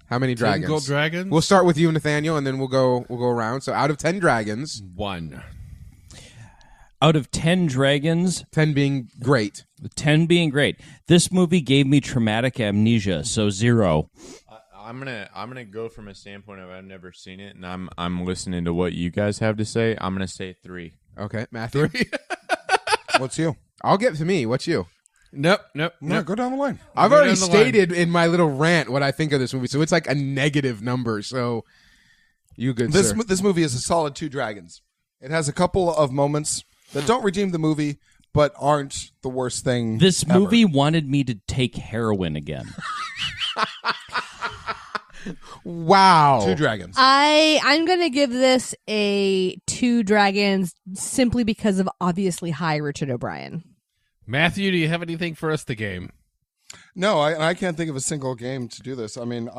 how many dragons? 10 gold dragons? We'll start with you, Nathaniel, and then we'll go around. So out of 10 dragons, 1. Out of 10 dragons, 10 being great. 10 being great. This movie gave me traumatic amnesia, so 0. I'm gonna go from a standpoint of I've never seen it, and I'm listening to what you guys have to say. I'm gonna say 3. Okay, Matthew. What's you? I'll get to me. What's you? Nope. No, go down the line. I've Go already down the line. stated in my little rant what I think of this movie, so it's like a negative number. So, you good, This sir. this movie is a solid 2 dragons. It has a couple of moments that don't redeem the movie, but aren't the worst thing. This ever. movie wanted me to take heroin again. Wow. 2 dragons. I'm gonna give this a 2 dragons simply because of obviously high Richard O'Brien. Matthew, do you have anything for us to game? No, I can't think of a single game to do this. I mean,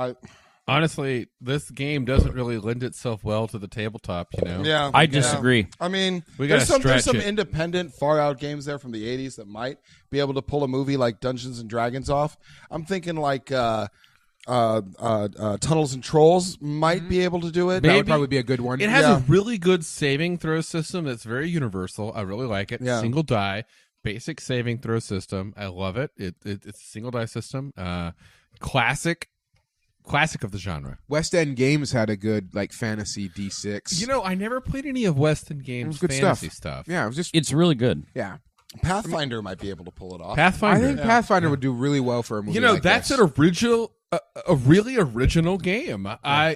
Honestly, this game doesn't really lend itself well to the tabletop, you know? yeah, I disagree. I mean, We there's gotta some stretch it. independent, far out games there from the '80s that might be able to pull a movie like Dungeons and Dragons off. I'm thinking like Tunnels and Trolls might be able to do it. That would Maybe. probably be a good one. It has Yeah. a really good saving throw system that's very universal. I really like it. Yeah. Single die, basic saving throw system. I love it. It's a single die system. Classic of the genre. West End Games had a good like fantasy D6. You know, I never played any of Weston it Games was good fantasy stuff. Yeah, it was just It's really good. yeah. Pathfinder might be able to pull it off. I Pathfinder. think Pathfinder would do really well for a movie. You know, like that's this. an original, a really original game.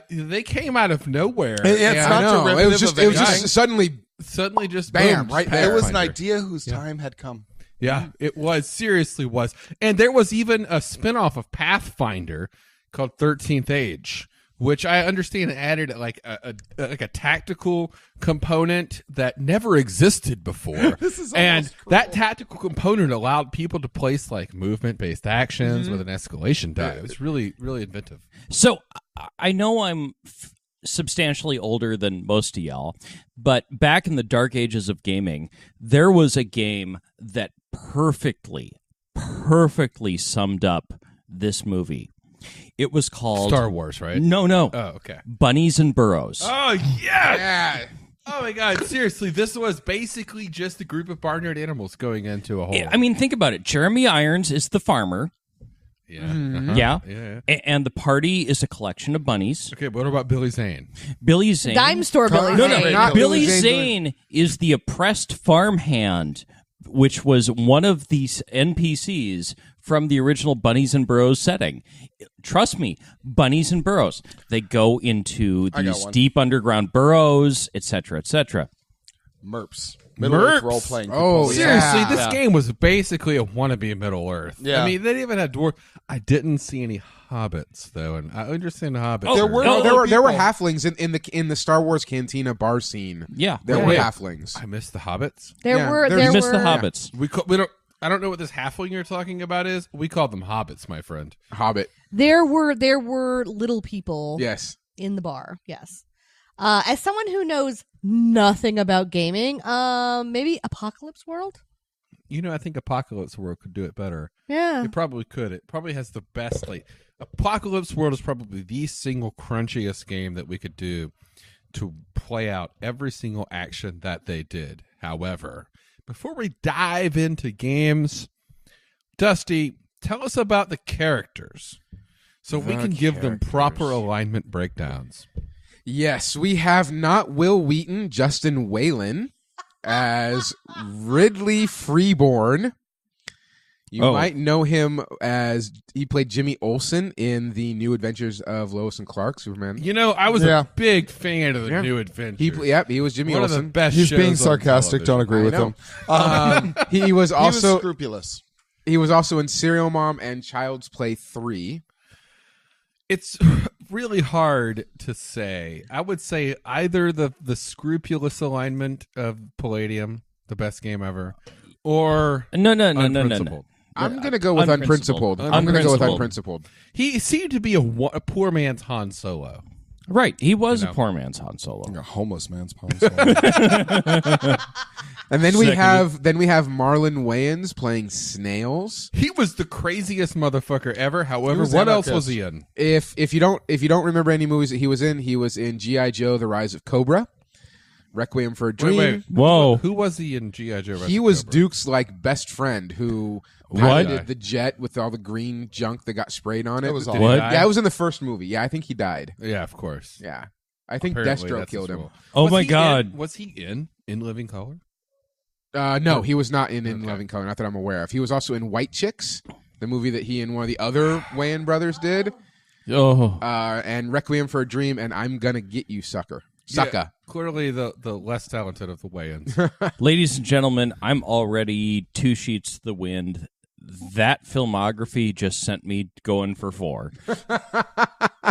They came out of nowhere. Yeah, it's and not I know. derivative It was just of just suddenly suddenly just Bam, boom, right there. It was an Pathfinder. idea whose time had come. Yeah, it was. Seriously was. And there was even a spinoff of Pathfinder called 13th Age, which I understand added like a tactical component that never existed before. This is and almost cruel. that tactical component allowed people to place like movement-based actions with an escalation die. It was really, really inventive. So I know I'm substantially older than most of y'all, but back in the dark ages of gaming, there was a game that perfectly summed up this movie. It was called Star Wars, right? No. Oh, okay. Bunnies and Burrows. Oh, yeah. Oh, my God. Seriously, this was basically just a group of barnyard animals going into a hole. I mean, think about it. Jeremy Irons is the farmer. Yeah. Uh-huh. Yeah. Yeah. And the party is a collection of bunnies. Okay, what about Billy Zane? Billy Zane. Dime store Billy No, Zane. not Billy Billy Zane is the oppressed farmhand, which was one of these NPCs from the original Bunnies and Burrows setting. Trust me, Bunnies and Burrows. They go into I got these one. deep underground burrows, etc., etc. MERPs. Middle-earth MERPs? role-playing. Oh, component. Seriously, Yeah. this game was basically a wannabe Middle Earth. Yeah. I mean, they even had dwarf. I didn't see any hobbits though, and I understand the hobbits. There were Oh, no there were people. halflings in the Star Wars Cantina bar scene. Yeah. There Yeah, were yeah. halflings. I missed the hobbits. There Yeah, were there's- there You missed the were hobbits. We don't. I don't know what this halfling you're talking about is. We call them hobbits, my friend. Hobbit. there were little people Yes. in the bar. Yes. As someone who knows nothing about gaming, maybe Apocalypse World. You know, I think Apocalypse World could do it better. Yeah. It probably could. It probably has the best. Like Apocalypse World is probably the single crunchiest game that we could do to play out every single action that they did. However, before we dive into games, Dusty, tell us about the characters so we can give them proper alignment breakdowns. Yes, we have not Will Wheaton, Justin Whalen as Ridley Freeborn. You might know him as he played Jimmy Olsen in the New Adventures of Lois and Clark, Superman. You know, I was Yeah. a big fan of the Yeah. New Adventures. He was Jimmy One of Olsen. the best He's shows being on sarcastic. Don't agree with I him. know. He was He was also scrupulous. in Serial Mom and Child's Play 3. It's really hard to say. I would say either the scrupulous alignment of Palladium, the best game ever, or No. Unprincipled. I'm going to go with Unprincipled. Unprincipled. I'm going to go with Unprincipled. Unprincipled. He seemed to be a poor man's Han Solo. Right. He was a poor man's Han Solo. A homeless man's Han Solo. And then we have Marlon Wayans playing Snails. He was the craziest motherfucker ever. However, was what else anarchist. was he in? If you don't remember any movies that he was in G.I. Joe: The Rise of Cobra, Requiem for a Dream. Wait. Whoa. Who was he in G.I. Joe? He was Duke's like best friend who piloted the jet with all the green junk that got sprayed on it. It was Did awful. he What? die? Yeah, it was in the first movie. Yeah, I think he died. Yeah, of course. Yeah, I think Apparently, Deathstroke that's killed his him. role. Oh Was my he God. Was he in Living Color? No, he was not in Loving Color. Not that I'm aware of. He was also in White Chicks, the movie that he and one of the other Wayans brothers did, Oh. and Requiem for a Dream, and I'm Gonna Get You, Sucker. Yeah, clearly the less talented of the Wayans. Ladies and gentlemen, I'm already 2 sheets to the wind. That filmography just sent me going for 4.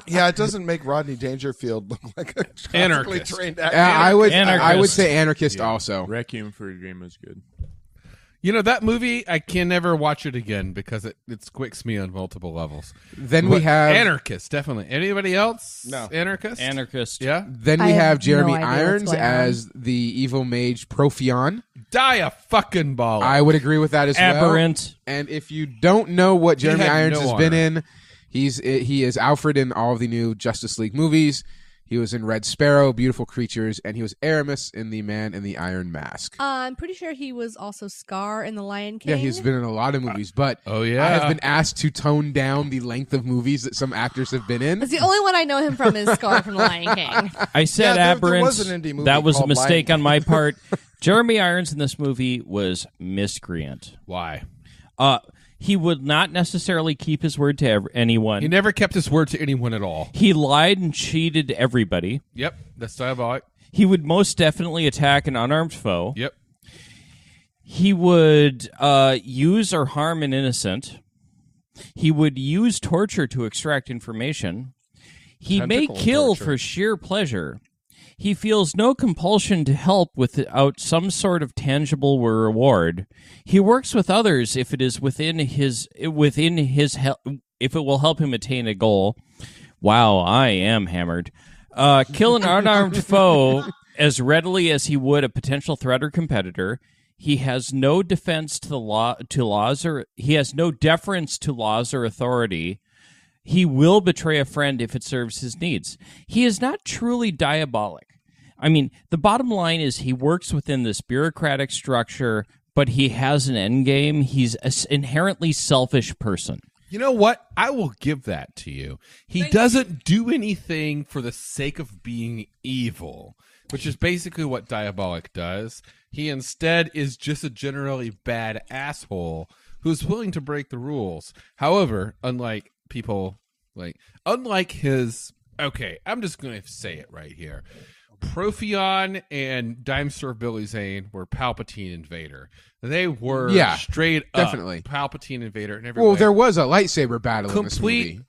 Yeah, it doesn't make Rodney Dangerfield look like a classically Anarchist. trained actor. I would Anarchist. say Anarchist also. Requiem for a Dream was good. You know, that movie, I can never watch it again because it squicks me on multiple levels. Then we have Anarchist, definitely. Anybody else? No. Anarchist? Anarchist. Yeah? Then we I have have Jeremy no idea what's Irons going on. as the evil mage Profion. Die a fucking ball. I would agree with that as well. Aberrant. And if you don't know what Jeremy had Irons no has honor. been in, he is Alfred in all of the new Justice League movies. He was in Red Sparrow, Beautiful Creatures, and he was Aramis in The Man in the Iron Mask. I'm pretty sure he was also Scar in The Lion King. Yeah, he's been in a lot of movies, but Oh, yeah. I have been asked to tone down the length of movies that some actors have been in. That's the only one I know him from is Scar from The Lion King. I said Yeah, there aberrant. was an indie movie That was a called mistake Lion on my part. Jeremy Irons in this movie was miscreant. Why? He would not necessarily keep his word to anyone. He never kept his word to anyone at all. He lied and cheated everybody. Yep, that's diabolic. He would most definitely attack an unarmed foe. Yep. He would use or harm an innocent. He would use torture to extract information. He may Tentacle kill torture. for sheer pleasure. He feels no compulsion to help without some sort of tangible reward. He works with others if it is if it will help him attain a goal. Wow, I am hammered. Kill an unarmed foe as readily as he would a potential threat or competitor. He has no defense to laws, or he has no deference to laws or authority. He will betray a friend if it serves his needs. He is not truly diabolic. I mean, the bottom line is he works within this bureaucratic structure, but he has an end game. He's an inherently selfish person. You know what? I will give that to you. He doesn't do anything for the sake of being evil, which is basically what Diabolic does. He instead is just a generally bad asshole who's willing to break the rules. However, unlike his... Okay, I'm just going to say it right here. Profion and Dime Store Billy Zane were Palpatine and Vader. They were straight up definitely. Palpatine and Vader. And Well, there was a lightsaber battle in this movie.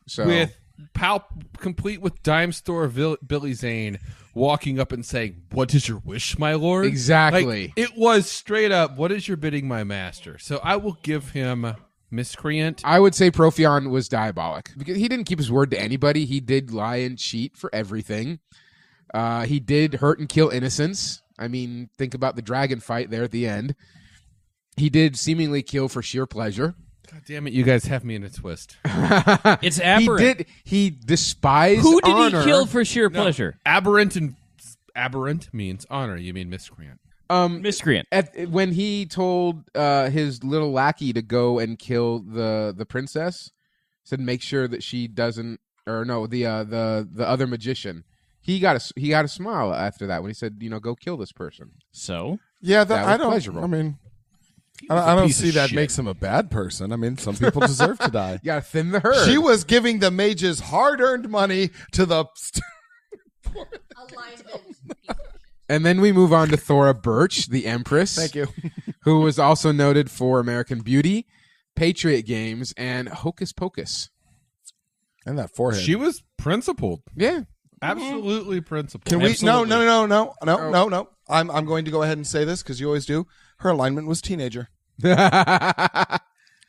Complete with Dime Store Billy Zane walking up and saying, "What is your wish, my lord?" Exactly. Like, it was straight up, "What is your bidding, my master?" So I will give him miscreant. I would say Profion was diabolic because he didn't keep his word to anybody. He did lie and cheat for everything. He did hurt and kill innocents. I mean, think about the dragon fight there at the end. He did seemingly kill for sheer pleasure. God damn it, you guys have me in a twist. It's aberrant. He despised Who did honor. he kill for sheer pleasure? Aberrant means honor. You mean miscreant. Miscreant. When he told his little lackey to go and kill the princess, said make sure that she doesn't, or no, the other magician. He got a smile after that when he said, go kill this person. So? Yeah, That was I don't. pleasurable. I mean, I don't piece of see that shit. makes him a bad person. I mean, some people deserve to die. You got to thin the herd. She was giving the mages hard-earned money to the. And then we move on to Thora Birch, the Empress. Thank you. Who was also noted for American Beauty, Patriot Games, and Hocus Pocus. And that forehead. She was principled. Yeah. Absolutely principled. Can we? Absolutely. No. I'm going to go ahead and say this because you always do. Her alignment was teenager because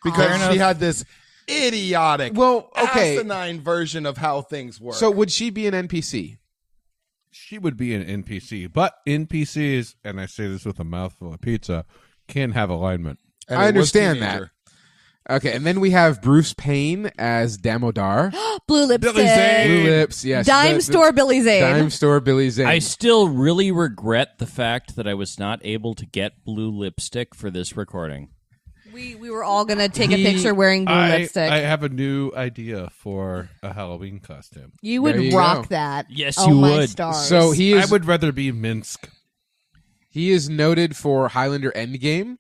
she had this idiotic, Well, okay. asinine version of how things work. So would she be an NPC? she would be an NPC. But NPCs, and I say this with a mouthful of pizza, can have alignment. And I it was understand that. teenager. Okay, and then we have Bruce Payne as Damodar. Blue lipstick. Billy Zane. Blue lips, yes. Dime store Billy Zane. Dime store Billy Zane. I still really regret the fact that I was not able to get blue lipstick for this recording. We were all going to take a picture wearing blue lipstick. I have a new idea for a Halloween costume. You would There you rock go. that. Yes, oh you my would. Stars. So he I is would rather be Minsk. he is noted for Highlander Endgame,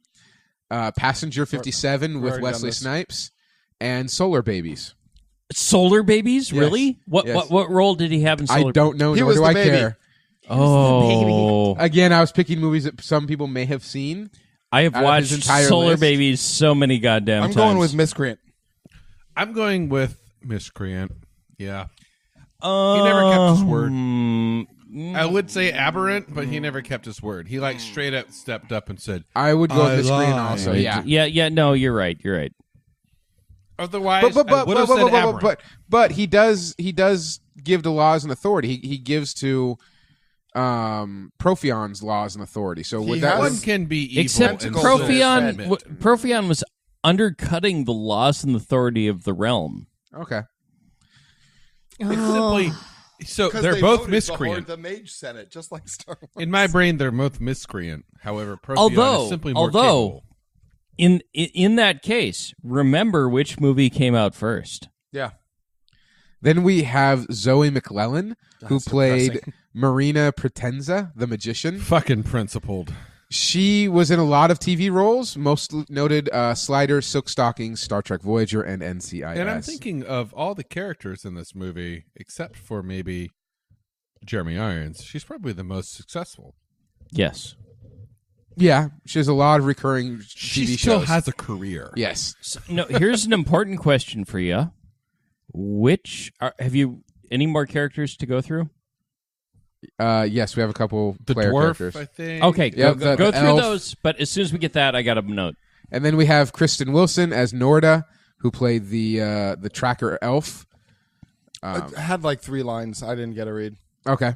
Passenger 57 with already Wesley done this. Snipes, and Solar Babies. Solar Babies, Yes. really? What Yes. what role did he have in Solar? I don't know, He nor was do the I baby. care. Oh, Again, I was picking movies that some people may have seen. I have out of his watched entire Solar list. Babies so many goddamn I'm times. going with Miscreant. I'm going with Miscreant. Yeah. He never kept his word. I would say aberrant, but he never kept his word. He like straight up stepped up and said, I would go I with Miscreant lied. also. Yeah. Yeah. No, you're right. You're right. otherwise, I would have said aberrant. But he does give the laws and authority. He gives to Profion's laws and authority. So He would that One has- can be evil. Except and Profion, still admit. Profion was undercutting the laws and authority of the realm. okay? It's simply so they're both miscreant. The Mage Senate, just like Star Wars. In my brain, they're both miscreant. However, Profion is simply more capable. in that case, remember which movie came out first. Yeah. Then we have Zoe McClellan, who That's played depressing. Marina Pretenza, the magician. Fucking principled. She was in a lot of TV roles, most noted Sliders, Silk Stockings, Star Trek Voyager, and NCIS. And I'm thinking of all the characters in this movie, except for maybe Jeremy Irons. She's probably the most successful. Yes. yeah, she has a lot of recurring She TV still shows. has a career. Yes. So, no, here's an important question for you. Have you any more characters to go through? Yes, we have a couple The player dwarf, characters. I think. Okay, Yeah, go the through elf. those. But as soon as we get that, I got a note. And then we have Kristen Wilson as Norda, who played the tracker elf. I had like 3 lines. I didn't get a read. Okay.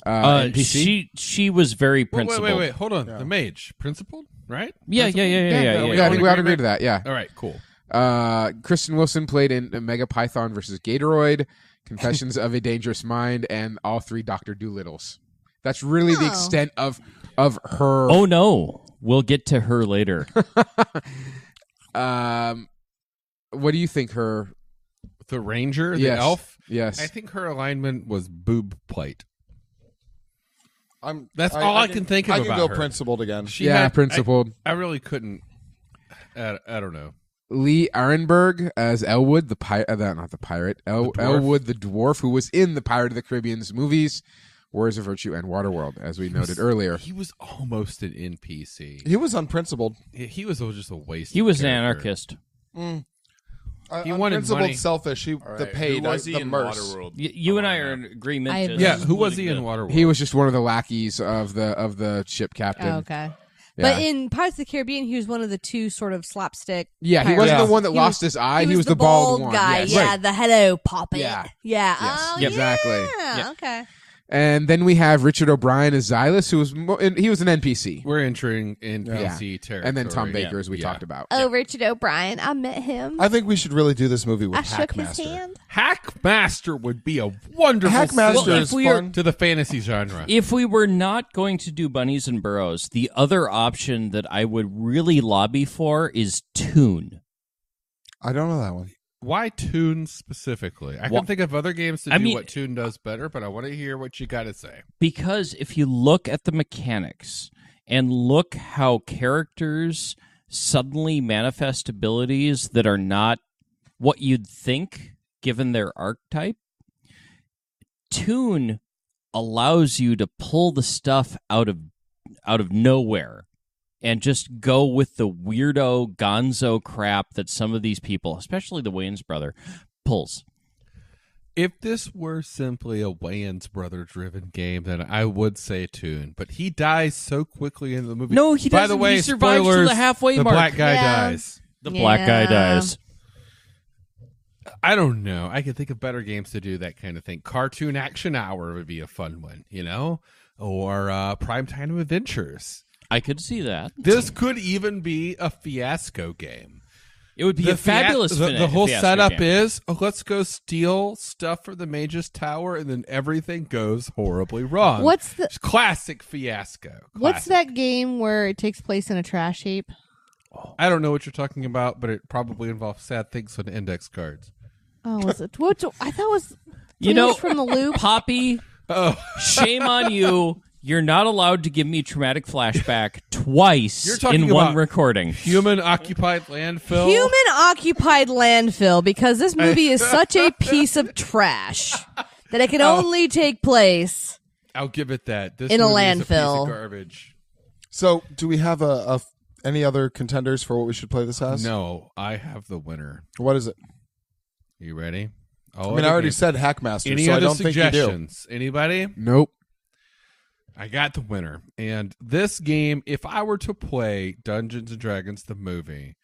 NPC? She was very principled. Wait. Hold on. The mage. Principled, right? Yeah. Yeah, I think we all agree to that. Yeah. All right, cool. Kristen Wilson played in Mega Python versus Gatoroid, Confessions of a Dangerous Mind, and all 3 Dr. Doolittles. That's really the extent of her. Oh no, we'll get to her later. What do you think her? The ranger, the Yes. elf. Yes. I think her alignment was boob plate. I'm. That's all I can think of I can about go her. principled again. She Yeah, had- principled. I really couldn't. I don't know. Lee Arenberg as Elwood, the pirate. Not the pirate. dwarf. Elwood, the dwarf, who was in the Pirate of the Caribbean's movies, Warriors of Virtue, and Waterworld, as we noted earlier. He was almost an NPC. He was unprincipled. He was just a waste. He was an character. anarchist. He wanted Unprincipled, money. selfish. The paid. Who was he the in merc. Waterworld? You and I are in agreement. I- just Yeah, who was splitting he in the- Waterworld? He was just one of the lackeys of the ship captain. Oh, okay. Yeah. But in Pirates of the Caribbean, he was one of the 2 sort of slapstick. Yeah, he pirates. wasn't Yeah. the one that He lost was- his eye. He was the bald one. guy. Yes. Yeah, Right. the hello puppet. Yeah. Yeah. Yes. Oh, Yep. Exactly. Yeah. Okay. And then we have Richard O'Brien as Xylus, who was he was an NPC. We're entering NPC territory. And then Tom Baker, as we Yeah. talked about. Oh, Richard O'Brien. I met him. I think we should really do this movie with I shook his Hackmaster. hand. Hackmaster would be a wonderful Hackmaster sequel is if we are- fun. to the fantasy genre. If we were not going to do bunnies and burrows, the other option that I would really lobby for is Toon. I don't know that one. Why Toon specifically? I Well, can think of other games to I do mean- what Toon does better, but I want to hear what you got to say. Because if you look at the mechanics and look how characters suddenly manifest abilities that are not what you'd think given their archetype, Toon allows you to pull the stuff out of nowhere and just go with the weirdo gonzo crap that some of these people, especially the Wayans brother, pulls. If this were simply a Wayans brother driven game, then I would say Toon. But he dies so quickly in the movie. No, he By the doesn't. way, He survives to spoilers, the halfway the mark. black guy Yeah. dies. The black guy Yeah. dies. I don't know. I could think of better games to do that kind of thing. Cartoon Action Hour would be a fun one, or Primetime Adventures. I could see that. This could even be a fiasco game. It would be a fabulous The whole fiasco setup game. is, let's go steal stuff from the Mage's Tower, and then everything goes horribly wrong. What's the- It's classic fiasco. What's Classic. that game where it takes place in a trash heap? I don't know what you're talking about, but it probably involves sad things on index cards. Oh, was it? What? I thought it was. You know, Tales from the Loop. Poppy, shame on you. You're not allowed to give me traumatic flashback twice You're talking in one about recording. Human-occupied landfill. Human-occupied landfill, because this movie is such a piece of trash that it can only take place. I'll give it that. This In a movie is piece landfill. of garbage. So, do we have any other contenders for what we should play this as? No, I have the winner. What is it? You ready? I already said Hackmaster, Any so I other don't think you do. suggestions? Anybody? Nope. I got the winner. And this game, if I were to play Dungeons and Dragons the movie,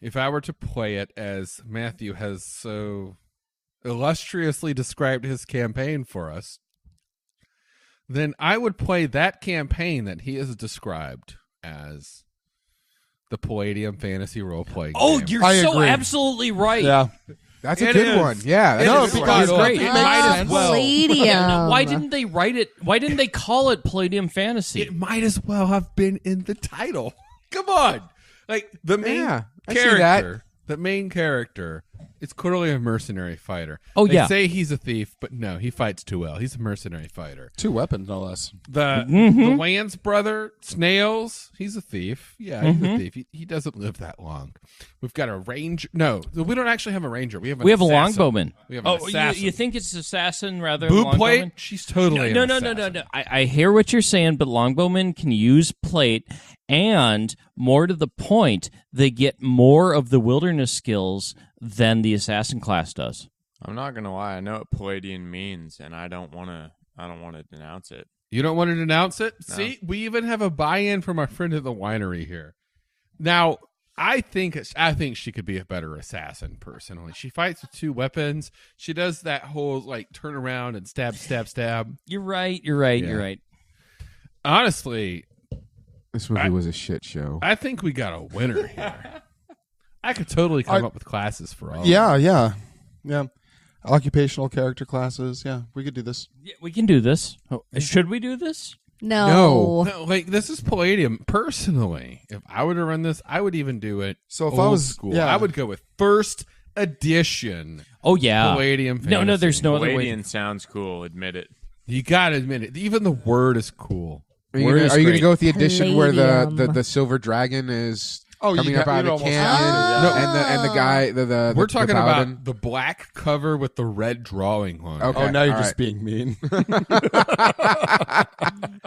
if I were to play it as Matthew has so illustriously described his campaign for us, then I would play that campaign that he has described as the Palladium fantasy role-playing Oh, game. you're I so agree. absolutely right. Yeah. That's a It good is. one. Yeah. It That's is a good because one. great. It might as well. Palladium. Yeah, no, why didn't they write it? Why didn't they call it Palladium Fantasy? It might as well have been in the title. Come on. Like the main Yeah, I see character, the main character, it's clearly a mercenary fighter. Oh, They yeah. say he's a thief, but no, he fights too well. He's a mercenary fighter. 2 weapons, no less. The Lance brother, Snails, he's a thief. Yeah, he's a thief. He doesn't live that long. We've got a ranger. No, we don't actually have a ranger. We have an We have a assassin. longbowman. We have an Oh, assassin. you think it's assassin rather than Boo longbowman? plate? She's totally No, an no. assassin. I hear what you're saying, but longbowmen can use plate, and more to the point, they get more of the wilderness skills than the assassin class does. I'm not gonna lie. I know what Palladian means, and I don't want to denounce it. You don't want to denounce it? No. See, we even have a buy-in from our friend at the winery here. Now, I think she could be a better assassin, personally. She fights with 2 weapons. She does that whole, like, turn around and stab, stab, stab. You're right. Yeah. Honestly, This movie was a shit show. I think we got a winner here. I could totally come up with classes for all. Yeah. Occupational character classes. Yeah, we could do this. Yeah, we can do this. Oh, should we do this? No. No, like, this is Palladium. Personally, if I were to run this, I would even do it So if old I was- school. yeah. I would go with first edition Oh yeah, Palladium No, fantasy. there's no other way. Palladian sounds cool. Admit it. You gotta admit it. Even the word is cool. Are you Word gonna, is are you gonna great. go with the edition where Palladium. the silver dragon is Oh, coming you up got- out you'd of the almost canyon? have to, And the guy the We're talking paladin? about the black cover with the red drawing on it. Okay. Oh, now you're all just right. being mean.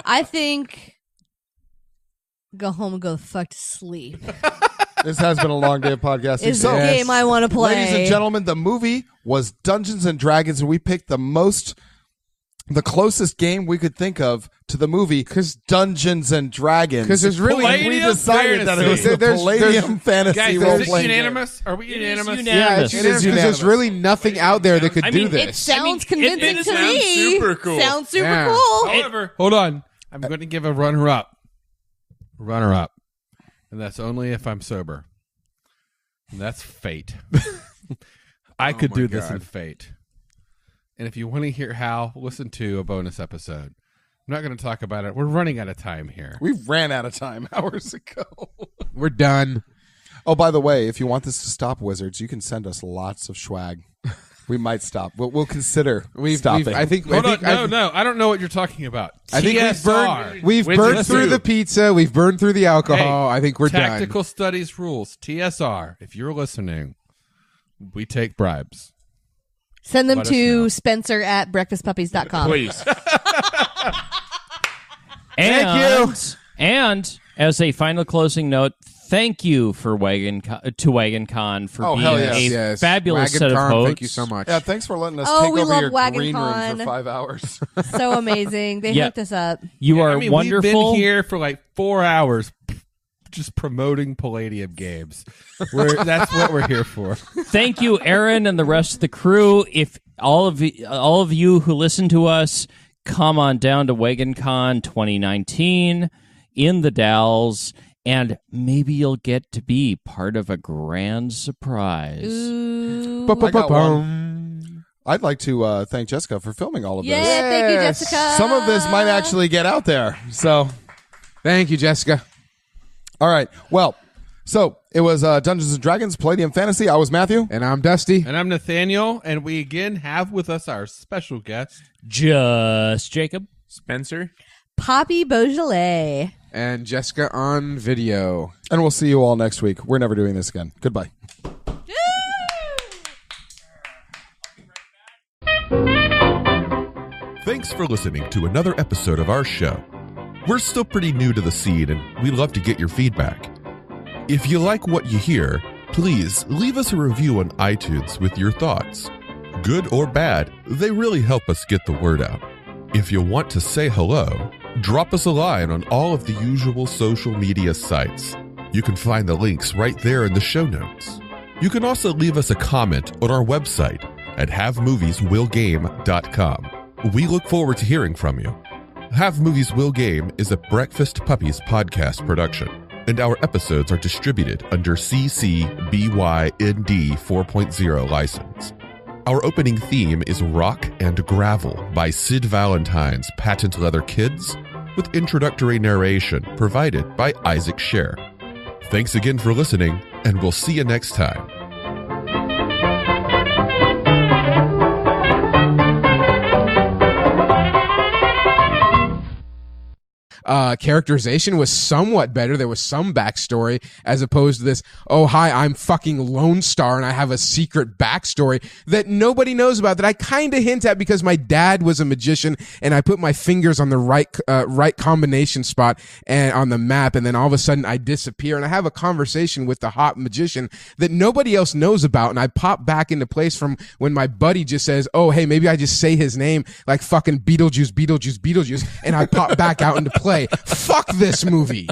I think go home and go the fuck to sleep. This has been a long day of podcasting. Is So, the game I want to play. ladies and gentlemen, the movie was Dungeons and Dragons, and we picked the closest game we could think of to the movie, Dungeons and Dragons. 'Cause there's really- And we Palladium decided that it was fantasy. the There's- Palladium fantasy Guys, role is it playing game. unanimous? Are we It is unanimous? unanimous. Yeah, it's It is unanimous because there's unanimous. really nothing out there that could I do mean, this. It sounds it convincing to sounds me. super cool. Sounds super Yeah. cool. However, hold on. I'm going to give a runner-up. Runner-up. And that's only if I'm sober. And that's Fate. I could my do this in God. Fate. And if you want to hear how, listen to a bonus episode. I'm not going to talk about it. We're running out of time here. We ran out of time hours ago. We're done. Oh, by the way, if you want this to stop, Wizards, you can send us lots of swag. We might stop. We'll consider stopping. I think. Hold I think, on. No. I don't know what you're talking about. I think TSR. we've Wizards burned through do. the pizza. We've burned through the alcohol. Hey, I think we're Tactical Studies Rules, TSR. If you're listening, we take bribes. Send them Let us know. to Spencer at breakfastpuppies.com. Please. And as a final closing note, thank you for Wagoncon for Oh, being hell a yes. Yes. fabulous set of Wagoncon, hosts. Thank you so much. Yeah, thanks for letting us Oh, take we over love your green room Wagoncon. for 5 hours. So amazing. They Yeah. hooked us up. You are I mean, wonderful. We've been here for like 4 hours. just promoting Palladium games. That's what we're here for. Thank you, Aaron, and the rest of the crew. If all of you who listen to us, come on down to Wagoncon 2019 in the Dalles, and maybe you'll get to be part of a grand surprise. Ooh. I got one. I'd like to thank Jessica for filming all of Yeah, this. thank you, Jessica. Some of this might actually get out there. So, Thank you, Jessica. all right. Well, so it was Dungeons and Dragons Palladium Fantasy. I was Matthew. And I'm Dusty. And I'm Nathaniel, and we again have with us our special guest. Just Jacob. Spencer. Poppy Beaujolais. And Jessica on video. And we'll see you all next week. We're never doing this again. Goodbye. Thanks for listening to another episode of our show. We're still pretty new to the scene, and we'd love to get your feedback. If you like what you hear, please leave us a review on iTunes with your thoughts. Good or bad, they really help us get the word out. If you want to say hello, drop us a line on all of the usual social media sites. You can find the links right there in the show notes. You can also leave us a comment on our website at havemovieswillgame.com. We look forward to hearing from you. Have Movies Will Game is a Breakfast Puppies podcast production, and our episodes are distributed under CC BY-ND 4.0 license. Our opening theme is Rock and Gravel by Sid Valentine's Patent Leather Kids, with introductory narration provided by Isaac Scher. Thanks again for listening, and we'll see you next time. Characterization was somewhat better. There was some backstory as opposed to this, oh, hi, I'm fucking Lone Star and I have a secret backstory that nobody knows about, that I kind of hint at because my dad was a magician and I put my fingers on the right combination spot and on the map, and then all of a sudden I disappear and I have a conversation with the hot magician that nobody else knows about, and I pop back into place from when my buddy just says, oh, hey, maybe I just say his name like fucking Beetlejuice, Beetlejuice, Beetlejuice, and I pop back out into play. Fuck this movie.